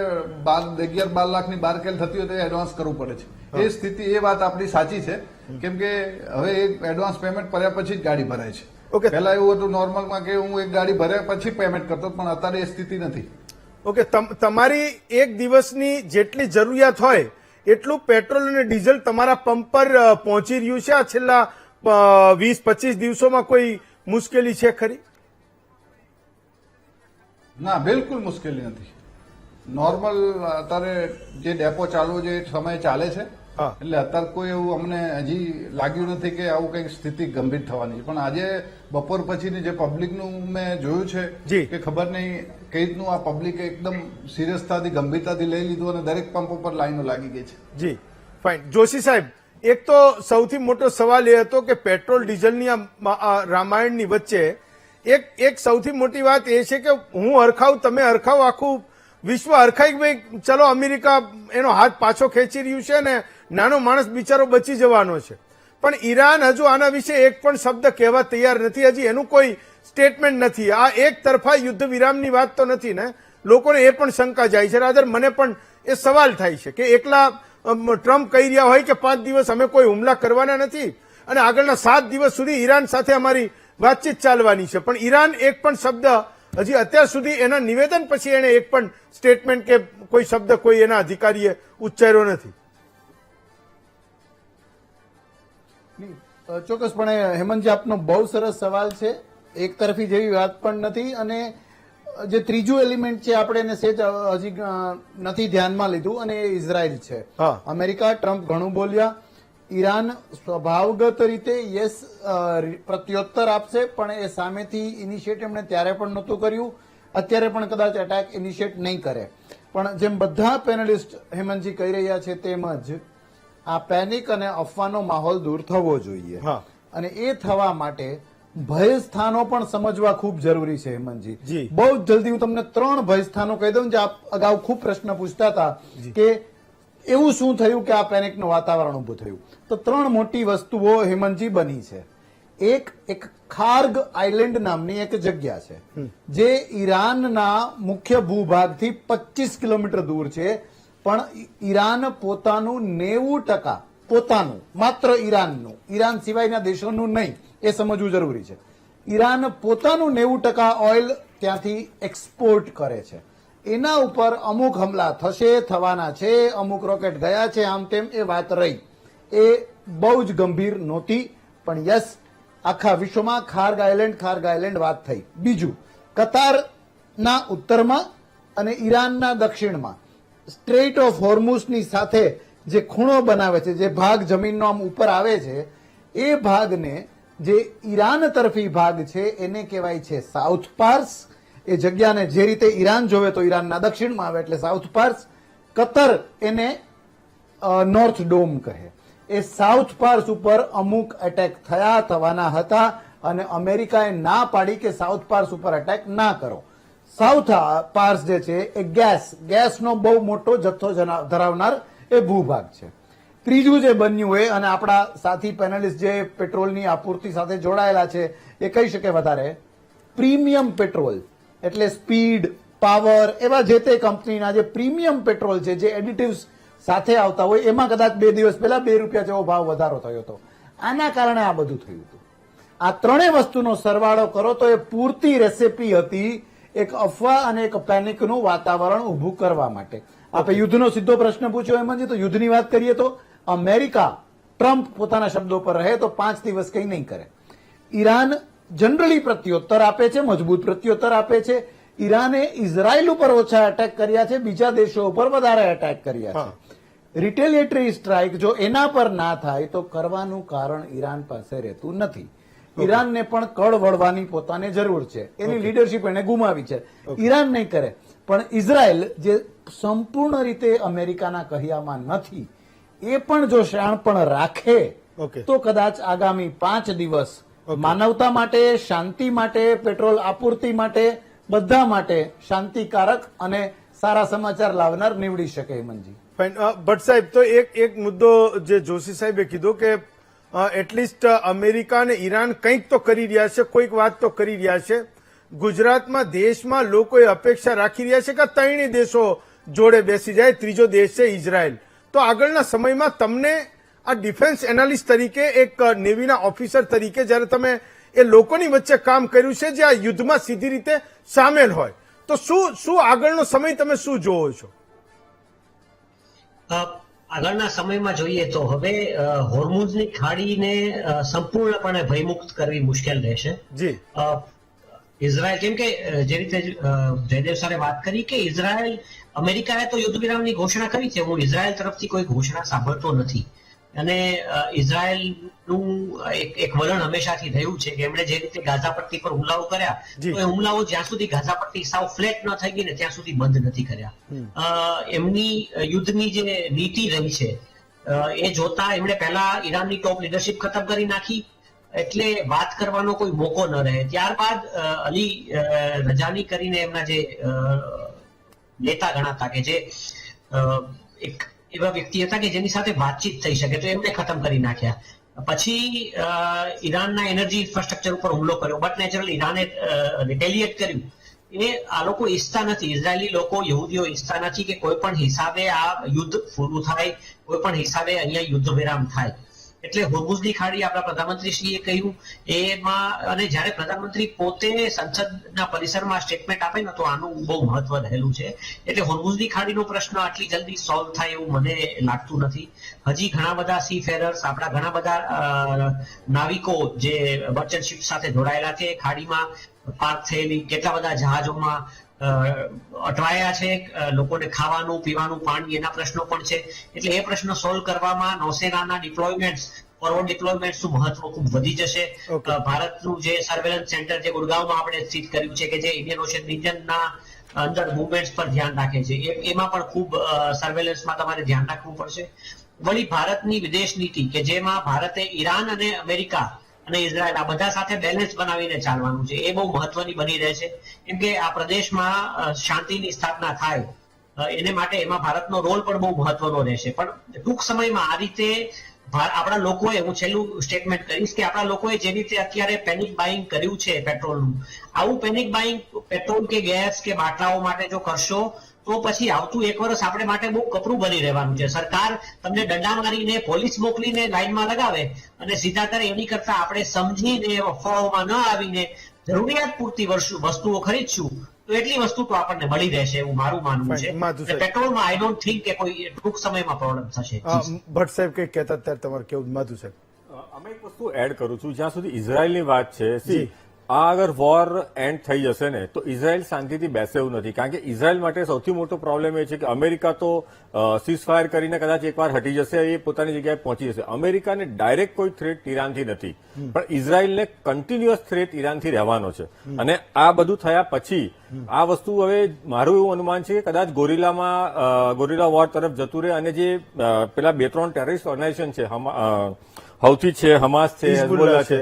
11-12 લાખની બારકેલ થતી હોય તો એડવાન્સ કરવું પડે છે. એ સ્થિતિ, એ વાત આપણી સાચી છે, કેમ કે હવે એક એડવાન્સ પેમેન્ટ કર્યા પછી જ ગાડી ભરાય છે. પહેલા એવું હતું નોર્મલમાં કે હું એક ગાડી ભર્યા પછી પેમેન્ટ કરતો, પણ અત્યારે એ સ્થિતિ નથી. ઓકે, તમારી એક દિવસની જેટલી જરૂરિયાત હોય એટલું પેટ્રોલ અને ડીઝલ તમારા પંપ પર પહોંચી રહ્યું છે આ છેલ્લા 20-25 દિવસોમાં? કોઈ મુશ્કેલી છે ખરી? ના, બિલકુલ મુશ્કેલી નથી. નોર્મલ અત્યારે જે ડેપો ચાલુ છે એ સમય ચાલે છે, એટલે અત્યારે કોઈ એવું અમને હજી લાગ્યું નથી કે આવું કઈક સ્થિતિ ગંભીર થવાની છે. પણ આજે બપોર પછીની જે પબ્લિકનું મેં જોયું છે કે ખબર નહીં કઈ રીતનું આ પબ્લિકે એકદમ સિરિયસતાથી, ગંભીરતાથી લઈ લીધું અને દરેક પંપ ઉપર લાઈનો લાગી ગઈ છે. જી, ફાઇન. જોશી સાહેબ, એક તો સૌથી મોટો સવાલ એ હતો કે પેટ્રોલ ડીઝલની આ રામાયણની વચ્ચે એક સૌથી મોટી વાત એ છે કે હું હરખાવ, તમે હરખાવ, આખું વિશ્વ હરખાઈ. ભાઈ ચલો, અમેરિકા એનો હાથ પાછો ખેંચી રહ્યું છે ને નાનો માણસ બિચારો બચી જવાનો છે, પણ ઈરાન હજુ આના વિશે એક પણ શબ્દ કહેવા તૈયાર નથી. હજી એનું કોઈ સ્ટેટમેન્ટ નથી. આ એક તરફા યુદ્ધ વિરામની વાત તો નથી ને? લોકોને એ પણ શંકા જાય છે. રાધર મને પણ એ સવાલ થાય છે કે એકલા ટ્રમ્પ કહી રહ્યા હોય કે 5 દિવસ અમે કોઈ હુમલા કરવાના નથી અને આગળના 7 દિવસ સુધી ઈરાન સાથે અમારી વાતચીત ચાલવાની છે, પણ ઈરાન એક પણ શબ્દ હજી અત્યાર સુધી એના નિવેદન પછી એને એક પણ સ્ટેટમેન્ટ કે કોઈ શબ્દ કોઈ એના અધિકારીએ ઉચ્ચાર્યો નથી. ચોક્કસપણે હેમંતજી, આપનો બહુ સરસ સવાલ છે. એક તરફી જેવી વાત પણ નથી. અને જે ત્રીજું એલિમેન્ટ છે આપણે એને સેજ હજી નથી ધ્યાનમાં લીધું, અને એ ઇઝરાયલ છે. અમેરિકા, ટ્રમ્પ ઘણું બોલ્યા. ઈરાન સ્વભાવગત રીતે યસ પ્રત્યુત્તર આપશે, પણ એ સામેથી ઇનિશિયેટ એમણે ત્યારે પણ નહોતું કર્યું, અત્યારે પણ કદાચ એટેક ઇનિશિયેટ નહીં કરે. પણ જેમ બધા પેનલિસ્ટ હેમંતજી કહી રહ્યા છે તેમજ આ પેનિક અને અફવાનો માહોલ દૂર થવો જોઈએ, અને એ થવા માટે ભય સ્થાનો પણ સમજવા ખૂબ જરૂરી છે. હેમંતજી, બહુ જલ્દી હું તમને 3 ભય સ્થાનો કહી દઉં. જે આપ અગાઉ ખૂબ પ્રશ્ન પૂછતા હતા કે એવું શું થયું કે આ પેનિકનું વાતાવરણ ઉભું થયું, તો 3 મોટી વસ્તુઓ હેમંતજી બની છે. એક ખાર્ગ આઇલેન્ડ નામની એક જગ્યા છે જે ઈરાનના મુખ્ય ભૂભાગથી 25 કિલોમીટર દૂર છે, પણ ઈરાન પોતાનું 90%, પોતાનું, માત્ર ઈરાનનું, ઈરાન સિવાયના દેશોનું નહીં, એ સમજવું જરૂરી છે. ઈરાન પોતાનું 90% ઓઇલ ત્યાંથી એક્સપોર્ટ કરે છે. એના ઉપર અમુક હમલા થશે, થવાના છે, અમુક રોકેટ ગયા છે, આમ તેમ એ વાત રહી. એ બહુ જ ગંભીર નહોતી, પણ યસ, આખા વિશ્વમાં ખાર્ગ આઇલેન્ડ વાત થઈ. બીજું, કતારના ઉત્તરમાં અને ઈરાનના દક્ષિણમાં સ્ટ્રેટ ઓફ હોર્મુઝની સાથે જે ખૂણો બનાવે છે, જે ભાગ જમીનનો આમ ઉપર આવે છે, એ ભાગને, જે ઈરાન તરફી ભાગ છે, એને કહેવાય છે સાઉથ પાર્સ. એ જગ્યાને જે રીતે ઈરાન જોવે તો ઈરાનના દક્ષિણમાં આવે એટલે સાઉથ પાર્સ. કતર એને નોર્થ ડોમ કહે. એ સાઉથ પાર્સ ઉપર અમુક એટેક થવાના હતા અને અમેરિકાએ ના પાડી કે સાઉથ પાર્સ ઉપર એટેક ના કરો. સાઉથ પાર્સ જે છે એ ગેસનો બહુ મોટો જથ્થો ધરાવનાર એ ભૂભાગ છે. ત્રીજું જે બન્યું એ, અને આપણા સાથી પેનલિસ્ટ જે પેટ્રોલની આપૂર્તિ સાથે જોડાયેલા છે એ કહી શકે વધારે, પ્રીમિયમ પેટ્રોલ એટલે સ્પીડ, પાવર એવા જે તે કંપનીના જે પ્રીમિયમ પેટ્રોલ છે જે એડિટિવ્સ સાથે આવતા હોય એમાં કદાચ 2 દિવસ પહેલા 2 રૂપિયા જેવો ભાવ વધારો થયો હતો. આના કારણે આ બધું થયું હતું. આ ત્રણેય વસ્તુનો સરવાળો કરો તો એ પૂરતી રેસીપી હતી એક અફવા અને એક પેનિકનું વાતાવરણ ઉભું કરવા માટે. આપણે યુદ્ધનો સીધો પ્રશ્ન પૂછ્યો એમાં તો યુદ્ધની વાત કરીએ તો અમેરિકા, ટ્રમ્પ પોતાના શબ્દો પર રહે તો 5 દિવસ કંઈ નહીં કરે. ઈરાન જનરલી પ્રત્યુત્તર આપે છે, મજબૂત પ્રત્યુત્તર આપે છે. ઈરાને ઇઝરાયલ ઉપર ઓછા એટેક કર્યા છે, બીજા દેશો ઉપર વધારે એટેક કર્યા છે. રિટેલિએટરી સ્ટ્રાઇક જો એના પર ના થાય તો કરવાનું કારણ ઈરાન પાસે રહેતું નથી. ઈરાનને પણ કળ વળવાની પોતાને જરૂર છે. એની લીડરશીપ એને ગુમાવી છે. ઈરાન નહીં કરે, પણ ઇઝરાયલ જે સંપૂર્ણ રીતે અમેરિકાના કહ્યામાં નથી એ પણ જો શાણપણ રાખે તો કદાચ આગામી 5 દિવસ માનવતા માટે, શાંતિ માટે, પેટ્રોલ આપૂર્તિ માટે, બધા માટે શાંતિકારક અને સારા સમાચાર લાવનાર નીવડી શકે. હેમંતજી, ભટ્ટ સાહેબ, તો એક મુદ્દો જે જોશી સાહેબે કીધો કે એટલીસ્ટ અમેરિકા અને ઈરાન કંઈક તો કરી રહ્યા છે, કોઈક વાત તો કરી રહ્યા છે. ગુજરાતમાં દેશમાં લોકો એ અપેક્ષા રાખી રહ્યા છે કે ત્રણેય દેશો જોડે બેસી જાય. ત્રીજો દેશ છે ઇઝરાયલ. તો આગળના સમયમાં તમને આ ડિફેન્સ એનાલિસ્ટ તરીકે, એક નેવીના ઓફિસર તરીકે જ્યારે તમે એ લોકોની વચ્ચે કામ કર્યું છે જે આ યુદ્ધમાં સીધી રીતે સામેલ હોય, તો શું આગળનો સમય તમે શું જોવો છો? આગળના સમયમાં જોઈએ તો હવે હોર્મુઝની ખાડીને સંપૂર્ણપણે ભયમુક્ત કરવી મુશ્કેલ રહેશે. જી, ઇઝરાયલ, કેમ કે જે રીતે જયદેવ સરે વાત કરી કે ઇઝરાયલ, અમેરિકાએ તો યુદ્ધ વિરામની ઘોષણા કરી છે, હું ઇઝરાયલ તરફથી કોઈ ઘોષણા સાંભળતો નથી. અને ઇઝરાયલનું એક વલણ હંમેશાથી થયું છે કે એમણે જે રીતે ગાઝા પટ્ટી પર હુમલાઓ કર્યા, તો એ હુમલાઓ જ્યાં સુધી ગાઝા પટ્ટી સાવ ફ્લેટ ન થઈ ગઈ ને ત્યાં સુધી બંધ નથી કર્યા. એમની યુદ્ધની જે નીતિ રહી છે એ જોતા એમણે પહેલા ઈરાનની ટોપ લીડરશિપ ખતમ કરી નાખી, એટલે વાત કરવાનો કોઈ મોકો ન રહે. ત્યારબાદ અલી રજાની કરીને એમના જે નેતા ગણાતા કે જે એક એવા વ્યક્તિ હતા કે જેની સાથે વાતચીત થઈ શકે, તો એમને ખતમ કરી નાખ્યા. પછી ઈરાનના એનર્જી ઇન્ફ્રાસ્ટ્રક્ચર ઉપર હુમલો કર્યો, બટ નેચરલ ઈરાને રિટેલિએટ કર્યું. એ આ લોકો ઈચ્છતા નથી, ઇઝરાયેલી લોકો, યહૂદીઓ ઈચ્છતા નથી કે કોઈ પણ હિસાબે આ યુદ્ધ પૂરું થાય, કોઈ પણ હિસાબે અહીંયા યુદ્ધ વિરામ થાય. એટલે હોર્મુઝની ખાડી આપણા પ્રધાનમંત્રીશ્રીએ કહ્યું એમાં, અને જ્યારે પ્રધાનમંત્રી પોતે સંસદના પરિસરમાં સ્ટેટમેન્ટ આપે ને તો આનું બહુ મહત્વ રહેલું છે. એટલે હોર્મુઝની ખાડીનો પ્રશ્ન આટલી જલ્દી સોલ્વ થાય એવું મને લાગતું નથી. હજી ઘણા બધા સી ફેરર્સ, આપણા ઘણા બધા નાવિકો જે મર્ચન્ટ શિપ સાથે જોડાયેલા છે, ખાડીમાં પાર્ક થયેલી કેટલા બધા જહાજોમાં અટવાયા છે, લોકોને ખાવાનું, પીવાનું પાણી, એના પ્રશ્નો પણ છે. એટલે એ પ્રશ્નો સોલ્વ કરવામાં નૌસેનાના ડિપ્લોયમેન્ટ્સ, ફોરવર્ડ ડિપ્લોયમેન્ટ્સનું મહત્વ ખૂબ વધી જશે. ભારતનું જે સર્વેલન્સ સેન્ટર જે ગુડગાંવમાં આપણે સ્થિત કર્યું છે કે જે ઇન્ડિયન ઓશન રિજનના અંદર મુવમેન્ટ્સ પર ધ્યાન રાખે છે, એમાં પણ ખૂબ સર્વેલન્સમાં તમારે ધ્યાન રાખવું પડશે. વળી ભારતની વિદેશ નીતિ કે જેમાં ભારતે ઈરાન અને અમેરિકા અને ઇઝરાયલ આ બધા સાથે બેલેન્સ બનાવીને ચાલવાનું છે, એ બહુ મહત્વની બની રહેશે. કેમ કે આ પ્રદેશમાં શાંતિની સ્થાપના થાય એને માટે એમાં ભારતનો રોલ પણ બહુ મહત્વનો રહેશે. પણ ટૂંક સમયમાં આ રીતે આપણા લોકોએ, હું છેલ્લું સ્ટેટમેન્ટ કરીશ કે આપણા લોકોએ જે રીતે અત્યારે પેનિક બાઇંગ કર્યું છે પેટ્રોલનું, આવું પેનિક બાઇંગ પેટ્રોલ કે ગેસ કે બાટલાઓ માટે જો કરશો તો પછી આવતું 1 વર્ષ આપણે માટે બહુ કપરું બની રહેવાનું છે. સરકાર તમને દંડા મારીને, પોલીસ મોકલીને લાઈનમાં લગાવે અને સીધા કરે, એની કરતા આપણે સમજીને, અફવાઓમાં ન આવીને જરૂરિયાત પૂરતી વસ્તુઓ ખરીદશું તો એટલી વસ્તુ તો આપણને મળી રહેશે એવું મારું માનવું છે. પેટ્રોલમાં આઈ ડોન્ટ થિંક કે કોઈ ટૂંક સમયમાં પ્રોબ્લેમ થશે. ભટ્ટ સાહેબ કઈ કહેતા ત્યારે તમારે કેવું? માધુ સાહેબ, અમે એક વસ્તુ એડ કરું છું, જ્યાં સુધી ઇઝરાયલની વાત છે, આ અગર વોર એન્ડ થઈ જશે ને તો ઇઝરાયલ શાંતિથી બેસે એવું નથી, કારણ કે ઇઝરાયલ માટે સૌથી મોટો પ્રોબ્લેમ એ છે કે અમેરિકા તો સીઝફાયર કરીને કદાચ એકવાર હટી જશે, એ પોતાની જગ્યાએ પહોંચી જશે. અમેરિકાને ડાયરેક્ટ કોઈ થ્રેટ ઈરાનથી નથી, પણ ઇઝરાયલને કન્ટિન્યુઅસ થ્રેટ ઈરાનથી રહેવાનો છે. અને આ બધું થયા પછી આ વસ્તુ હવે મારું એવું અનુમાન છે કે કદાચ ગોરિલા વોર તરફ જતું રહે અને જે પેલા 2-3 ટેરરિસ્ટ ઓર્ગેનાઇઝેશન છે, હૌથી છે, હમાસ છે, હિઝબુલ્લા છે,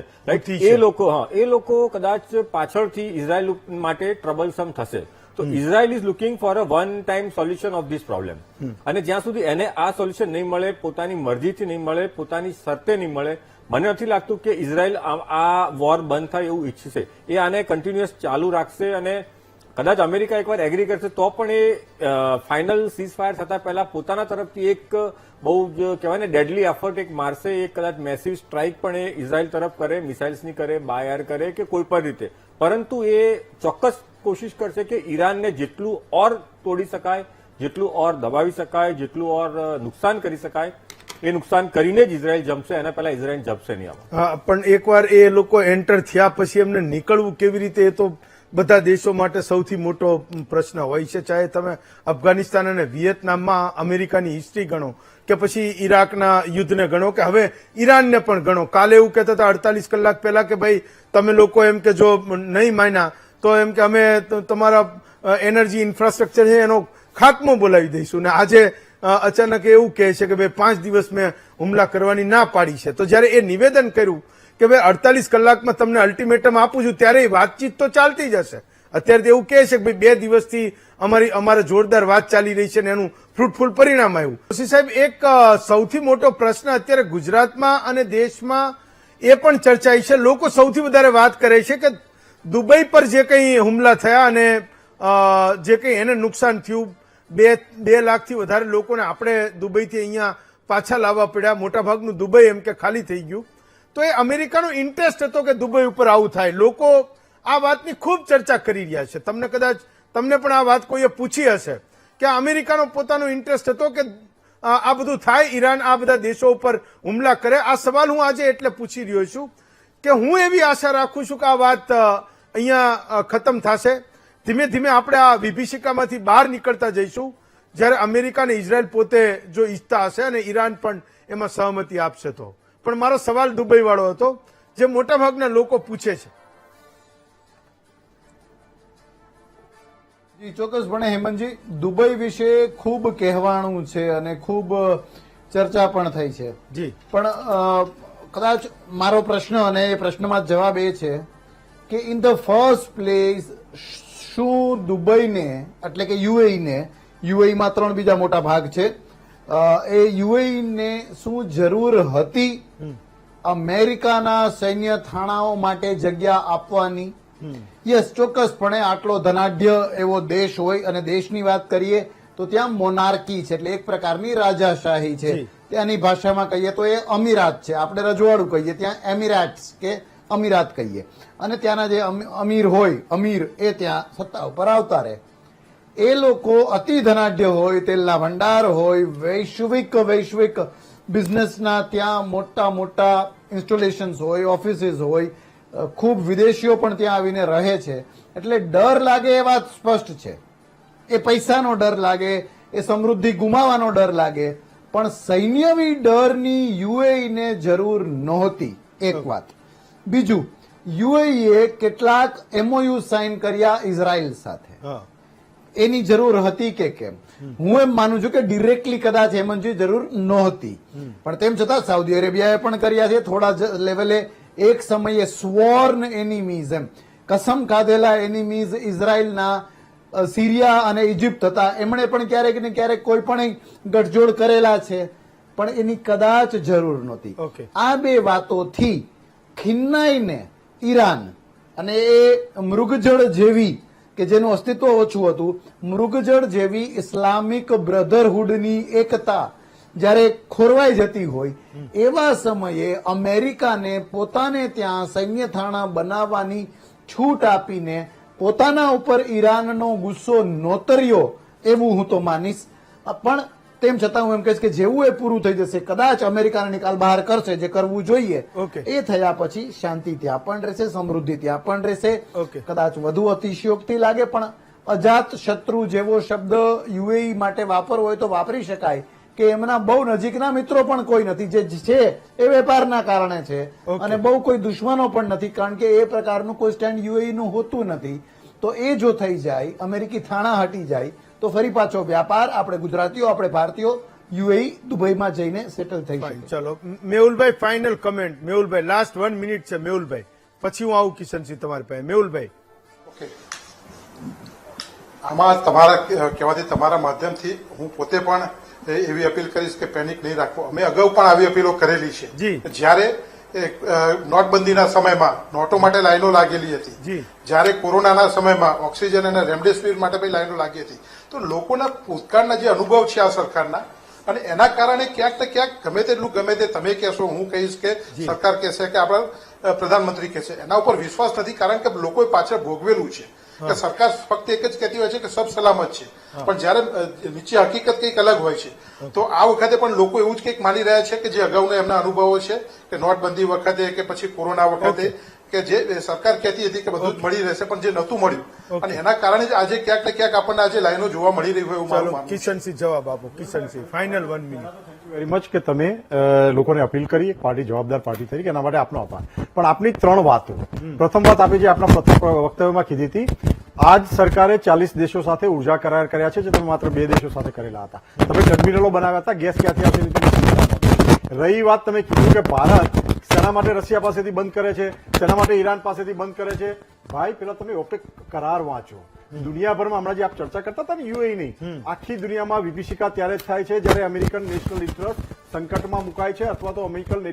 એ લોકો કદાચ પાછળથી ઇઝરાયલ માટે ટ્રબલસમ થશે. તો Israel is looking for a one time solution of this problem. અને જ્યાં સુધી એને આ સોલ્યુશન નહીં મળે, પોતાની મરજીથી નહીં મળે, પોતાની શરતે નહીં મળે, મને નથી લાગતું કે ઇઝરાયલ આ વોર બંધ થાય એવું ઈચ્છશે. એ આને કન્ટિન્યુઅસ ચાલુ રાખશે અને કદાચ અમેરિકા એકવાર એગ્રી કરશે તો પણ એ ફાઇનલ સીઝ ફાયર થતા પહેલા પોતાના તરફથી એક બહુ જ કહેવાય ને ડેડલી એફર્ટ એક મારશે, એક કદાચ મેસિવ સ્ટ્રાઇક પણ એ ઇઝરાયલ તરફ કરે, મિસાઇલ્સની કરે, બાય એર કરે કે કોઈ પણ રીતે. પરંતુ એ ચોક્કસ કોશિશ કરશે કે ઈરાનને જેટલું ઓર તોડી શકાય, જેટલું ઓર દબાવી શકાય, જેટલું ઓર નુકસાન કરી શકાય એ નુકસાન કરીને જ ઇઝરાયલ જમશે. એના પહેલા ઇઝરાયલ જમશે નહીં આમાં. પણ એકવાર એ લોકો એન્ટર થયા પછી એમને નીકળવું કેવી રીતે, એ તો બધા દેશો માટે સૌથી મોટો પ્રશ્ન હોય છે. ચાહે તમે અફઘાનિસ્તાન અને વિયેતનામમાં અમેરિકાની હિસ્ટ્રી ગણો કે પછી ઈરાકના યુદ્ધને ગણો કે હવે ઈરાનને પણ ગણો. કાલે એવું કહેતા હતા 48 કલાક પહેલા કે ભાઈ તમે લોકો એમ કે જો નહીં માન્યા તો એમ કે અમે તમારા એનર્જી ઇન્ફ્રાસ્ટ્રક્ચર છે એનો ખાત્મો બોલાવી દઈશું. ને આજે અચાનક એવું કહે છે કે ભાઈ 5 દિવસ મેં હુમલા કરવાની ના પાડી છે. તો જયારે એ નિવેદન કર્યું કે ભાઈ 48 કલાકમાં તમને અલ્ટિમેટમ આપું છું, ત્યારે વાતચીત તો ચાલતી જ હશે. અત્યારે એવું કહે છે કે ભાઈ 2 દિવસથી અમારે જોરદાર વાત ચાલી રહી છે ને એનું ફ્રૂટફુલ પરિણામ આવ્યું. જોશી સાહેબ, એક સૌથી મોટો પ્રશ્ન અત્યારે ગુજરાતમાં અને દેશમાં એ પણ ચર્ચાઈ છે, લોકો સૌથી વધારે વાત કરે છે કે દુબઈ પર જે કંઈ હુમલા થયા અને જે કંઈ એને નુકસાન થયું, 2 લાખથી વધારે લોકોને આપણે દુબઈથી અહીંયા પાછા લાવવા પડ્યા, મોટાભાગનું દુબઈ એમ કે ખાલી થઈ ગયું. તો એ અમેરિકાનો ઇન્ટરેસ્ટ હતો કે દુબઈ ઉપર આવું થાય. લોકો આ વાતની ખૂબ ચર્ચા કરી રહ્યા છે. તમને પણ આ વાત કોઈએ પૂછી હશે કે અમેરિકાનો પોતાનો ઇન્ટરેસ્ટ હતો કે આ બધું થાય, ઈરાન આ બધા દેશો ઉપર હુમલા કરે. આ સવાલ હું આજે એટલે પૂછી રહ્યો છું કે હું એવી આશા રાખું છું કે આ વાત અહીંયા ખતમ થશે. ધીમે ધીમે આપણે આ વિભીષિકામાંથી બહાર નીકળતા જઈશું જ્યારે અમેરિકા અને ઇઝરાયલ પોતે જો ઈચ્છતા હશે અને ઈરાન પણ એમાં સહમતિ આપશે તો. પણ મારો સવાલ દુબઈ વાળો હતો જે મોટાભાગના લોકો પૂછે છે. જી ચોક્કસપણે હેમંતજી, દુબઈ વિશે ખૂબ કહેવાનું છે અને ખૂબ ચર્ચા પણ થઈ છે. જી, પણ કદાચ મારો પ્રશ્ન અને એ પ્રશ્નમાં જવાબ એ છે કે ઇન ધ ફર્સ્ટ પ્લેસ શું દુબઈને એટલે કે યુએઈમાં 3 બીજા મોટા ભાગ છે, એ યુએઈને શું જરૂર હતી અમેરિકાના સૈન્ય થાણાઓ માટે જગ્યા આપવાની? યસ, ચોક્કસપણે આટલો ધનાઢ્ય એવો દેશ હોય અને દેશની વાત કરીએ તો ત્યાં મોનાર્કી છે, એટલે એક પ્રકારની રાજાશાહી છે. ત્યાંની ભાષામાં કહીએ તો એ અમીરાત છે, આપણે રજવાડું કહીએ ત્યાં એમિરેટ્સ કે અમીરાત કહીએ. અને ત્યાંના જે અમીર એ ત્યાં સત્તા ઉપર આવતા રહે. એ લોકો અતિ ધનાઢ્ય હોય, તેલના ભંડાર હોય, વૈશ્વિક બિઝનેસના ત્યાં મોટા ઇન્સ્ટોલેશન્સ હોય, ઓફિસીસ હોય, ખૂબ વિદેશીઓ પણ ત્યાં આવીને રહે છે. એટલે ડર લાગે એ વાત સ્પષ્ટ છે. એ પૈસાનો ડર લાગે, એ સમૃદ્ધિ ગુમાવવાનો ડર લાગે, પણ સૈન્યવી ડરની યુએઈને જરૂર નહોતી. એક વાત. બીજું, યુએઈએ કેટલાક એમઓયુ સાઇન કર્યા ઇઝરાયલ સાથે, એની જરૂર હતી કે કેમ? હું એમ માનું છું કે ડિરેક્ટલી કદાચ હેમંતજી જરૂર નહોતી, પણ તેમ છતાં સાઉદી અરેબિયાએ પણ કર્યા છે થોડા લેવલે. એક સમયે સ્વોર્ન એનિમીઝ, એમ કસમ ખાધેલા એનિમીઝ ઇઝરાયલના સિરિયા અને ઇજિપ્ત હતા, એમણે પણ ક્યારેક ને ક્યારેક કોઈ પણ ગઠજોડ કરેલા છે, પણ એની કદાચ જરૂર નહોતી. આ 2 વાતોથી ખિન્નાઈને ઈરાન અને એ મૃગજળ જેવી કે જેનું અસ્તિત્વ ઓછું હતું, મૃગજળ જેવી ઇસ્લામિક બ્રધરહુડની એકતા જ્યારે ખોરવાઈ જતી હોય એવા સમયે અમેરિકાને પોતાને ત્યાં સૈન્ય થાણા બનાવવાની છૂટ આપીને પોતાના ઉપર ઈરાનનો ગુસ્સો નોતર્યો એવું હું તો માનીશ. પણ તેમ છતાં હું એમ કહીશ કે જેવું એ પૂરું થઈ જશે, કદાચ અમેરિકાનો નિકાલ બહાર કરશે જે કરવું જોઈએ, Okay. એ થયા પછી શાંતિ ત્યાં પણ રહેશે, સમૃદ્ધિ ત્યાં પણ રહેશે. Okay. કદાચ વધુ અતિશયોક્તિ લાગે પણ અજાત શત્રુ જેવો શબ્દ યુએઈ માટે વાપરવો હોય તો વાપરી શકાય કે એમના બહુ નજીકના મિત્રો પણ કોઈ નથી, જે છે એ વેપારના કારણે છે Okay. અને બહુ કોઈ દુશ્મનો પણ નથી, કારણ કે એ પ્રકારનું કોઈ સ્ટેન્ડ યુએઈ નું હોતું નથી. તો એ જો થઈ જાય, અમેરિકી થાણા હટી જાય તો ફરી પાછો વ્યાપાર, આપણે ગુજરાતીઓ, આપણે ભારતીયો યુએઈ દુબઈમાં જઈને સેટલ થઈ શકે. ચલો મેહુલભાઈ ફાઇનલ કમેન્ટ. મેહુલભાઈ લાસ્ટ 1 મિનિટ છે મેહુલભાઈ, પછી હું આવું કિશનસિંહ તમારી પાસે. મેહુલભાઈ. ઓકે, આમાં તમારા કહેવાથી, તમારા માધ્યમથી હું પોતે પણ એવી અપીલ કરીશ કે પેનિક નહીં રાખવો. અમે અગાઉ પણ આવી અપીલો કરેલી છે. જી. જ્યારે નોટબંધીના સમયમાં નોટો માટે લાઈનો લાગેલી હતી, જી. જ્યારે કોરોનાના સમયમાં ઓક્સિજન અને રેમડેસિવિર માટે પણ લાઈનો લાગી હતી, તો લોકોના ભૂતકાળના જે અનુભવ છે આ સરકારના, અને એના કારણે ક્યાંક ને ક્યાંક ગમે તેટલું, ગમે તે તમે કહેશો, હું કહીશ કે સરકાર કહેશે કે આપણા પ્રધાનમંત્રી કહેશે, એના ઉપર વિશ્વાસ નથી, કારણ કે લોકોએ પાછળ ભોગવેલું છે કે સરકાર ફક્ત એક જ કહેતી હોય છે કે સબ સલામત છે, પણ જયારે નીચે હકીકત કંઈક અલગ હોય છે. તો આ વખતે પણ લોકો એવું જ કંઈક માની રહ્યા છે કે જે અગાઉના એમના અનુભવો છે કે નોટબંધી વખતે કે પછી કોરોના વખતે કે જે સરકાર કહેતી હતી કે બધું જ મળી રહેશે, પણ જે નહોતું મળ્યું, અને એના કારણે જ આજે ક્યાંક ને ક્યાંક આપણને આજે લાઈનો જોવા મળી રહી હોય એવું મારું ચાલો માનવું છે. કિશનસિંહ જવાબ આપો. Kishansinh final 1 minute. Very much કે તમે લોકોને અપીલ કરી, એક પાર્ટી જવાબદાર પાર્ટી તરીકે, એના માટે આપનો આભાર. પણ આપની 3 વાતો. પ્રથમ વાત આપે જે આપણા પ્રથમ વક્તવ્યમાં કીધી હતી, આજ સરકારે 40 દેશો સાથે ઉર્જા કરાર કર્યા છે, જે તમે માત્ર 2 દેશો સાથે કરેલા હતા. તમે ટર્મિનલો બનાવ્યા હતા, ગેસ ક્યાંથી આવશે એની તમને ચિંતા નહોતી. રહી વાત, તમે કીધું કે ભારત શેના માટે રશિયા પાસેથી બંધ કરે છે, શેના માટે ઈરાન પાસેથી બંધ કરે છે. ભાઈ, પેલા તમે ઓપેક કરાર વાંચો. દુનિયાભરમાં હમણાં જે આપ ચર્ચા કરતા હતા ને, યુએઈ નહીં, આખી દુનિયામાં વિભીષિકા ત્યારે જ થાય છે જ્યારે અમેરિકન નેશનલ ઇન્ટરેસ્ટ સંકટમાં મુકાય છે, અથવા તો અમેરિકન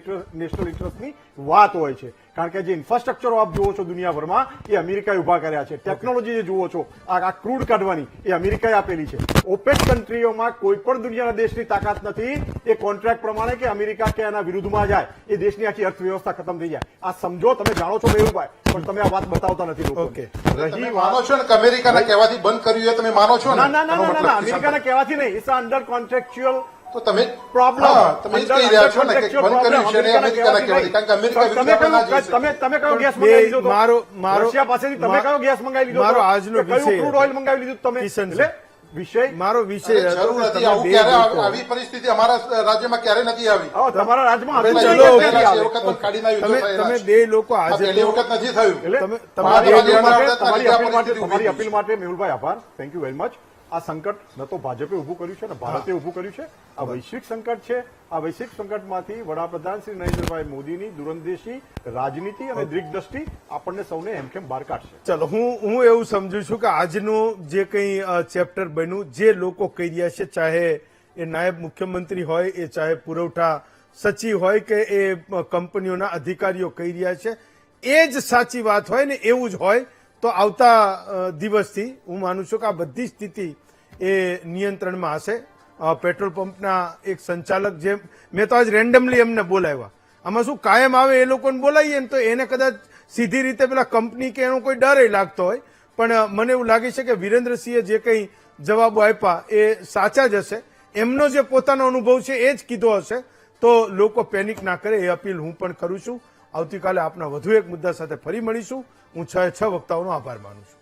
નેશનલ ઇન્ટરેસ્ટની વાત હોય છે. કારણ કે જે ઇન્ફ્રાસ્ટ્રક્ચરો આપ જુઓ છો દુનિયાભરમાં, એ અમેરિકાએ ઉભા કર્યા છે. ટેકનોલોજી જે જુઓ છો, આ ક્રૂડ કાઢવાની, એ અમેરિકાએ આપેલી છે. ઓપેક કન્ટ્રીઓમાં કોઈ પણ દુનિયાના દેશની તાકાત નથી એ કોન્ટ્રાક્ટ પ્રમાણે કે અમેરિકા કે એના વિરુદ્ધમાં જાય, એ દેશની આખી અર્થવ્યવસ્થા ખતમ થઈ જાય. આ સમજો, તમે જાણો છો મેહુલભાઈ, પણ તમે આ વાત બતાવતા નથી લોકોને. ઓકે. તમે માનો છો ને કે અમેરિકાના કહેવાથી બંધ કર્યું એ તમે માનો છો ને? ના ના ના એનો ના મતલબ ના, કિશન- અમેરિકાના કહેવાથી નહીં, ઇટ્સ અંડર કોન્ટ્રાક્ચ્યુઅલ તો તમે પ્રોબ્લેમ. હા, તમે જ કહી રહ્યા છો ને કે બંધ કર્યું છે અને અમેરિકાના કહેવાથી, કારણ કે અમેરિકા વિરુદ્ધ આપણે ના જઈ શકીએ. તમે કયો ગેસ બે મંગાવી લીધો તો? મારો રશિયા પાસેથી તમે કયો ગેસ મંગાવી લીધો તો? મારો આજનો કયું વિષય ક્રૂડ ઓઇલ મંગાવી લીધું તમે? કિશન એટલે વિષય મારો વિષય અરે, હતો જરૂર કે નથી. તમે આવું બે ક્યારે લોકો- આવી પરિસ્થિતિ અમારા રાજ્યમાં ક્યારે નથી આવી. તમારા રાજમાં હતું પહેલા નહીં, એ ક્યાંથી આવે? વખત પણ કાઢીના યુદ્ધો તમે થયેલા તમે છે. બે લોકો આ આજે પહેલી વખત નથી થયું. એટલે તમે- તમારી તમારી અપીલ માટે, વાત તમારી આ અપીલ માટે, પરિસ્થિતિ તમારી ઊભી અપીલ માટે મેહુલભાઈ આભાર. Thank you very much. આ સંકટ ન તો ભાજપે ઉભું કર્યું છે ને ભારતે ઉભું કર્યું છે. આ વૈશ્વિક સંકટ છે. આ વૈશ્વિક સંકટમાંથી વડાપ્રધાન શ્રી નરેન્દ્રભાઈ મોદીની દૂરંદેશી રાજનીતિ અને દીર્ઘદ્રષ્ટિ આપણને સૌને હેમખેમ બહાર કાઢશે. ચલો હું એવું સમજુ છું કે આજનું જે કંઈ ચેપ્ટર બન્યું, જે લોકો કહી રહ્યા છે, ચાહે એ નાયબ મુખ્યમંત્રી હોય, એ ચાહે પુરવઠા સચિવ હોય કે એ કંપનીઓના અધિકારીઓ કહી રહ્યા છે, એ જ સાચી વાત હોય ને એવું જ હોય તો આવતા દિવસથી હું માનું છું કે આ બધી સ્થિતિ એ નિયંત્રણમાં હશે. પેટ્રોલ પંપના એક સંચાલક, જે મેં તો આજ રેન્ડમલી એમને બોલાવ્યા, આમાં શું કાયમ આવે એ લોકોને બોલાવીએ ને તો એને કદાચ સીધી રીતે પેલા કંપની કે એનો કોઈ ડર લાગતો હોય, પણ મને એવું લાગે છે કે વિરેન્દ્રસિંહે જે કંઈ જવાબો આપ્યા એ સાચા જ હશે. એમનો જે પોતાનો અનુભવ છે એ જ કીધો હશે, તો લોકો પેનિક ના કરે એ અપીલ હું પણ કરું છું. આવતીકાલે આપના વધુ એક મુદ્દા સાથે ફરી મળીશું. હું 6 વક્તાઓનો આભાર માનું છું.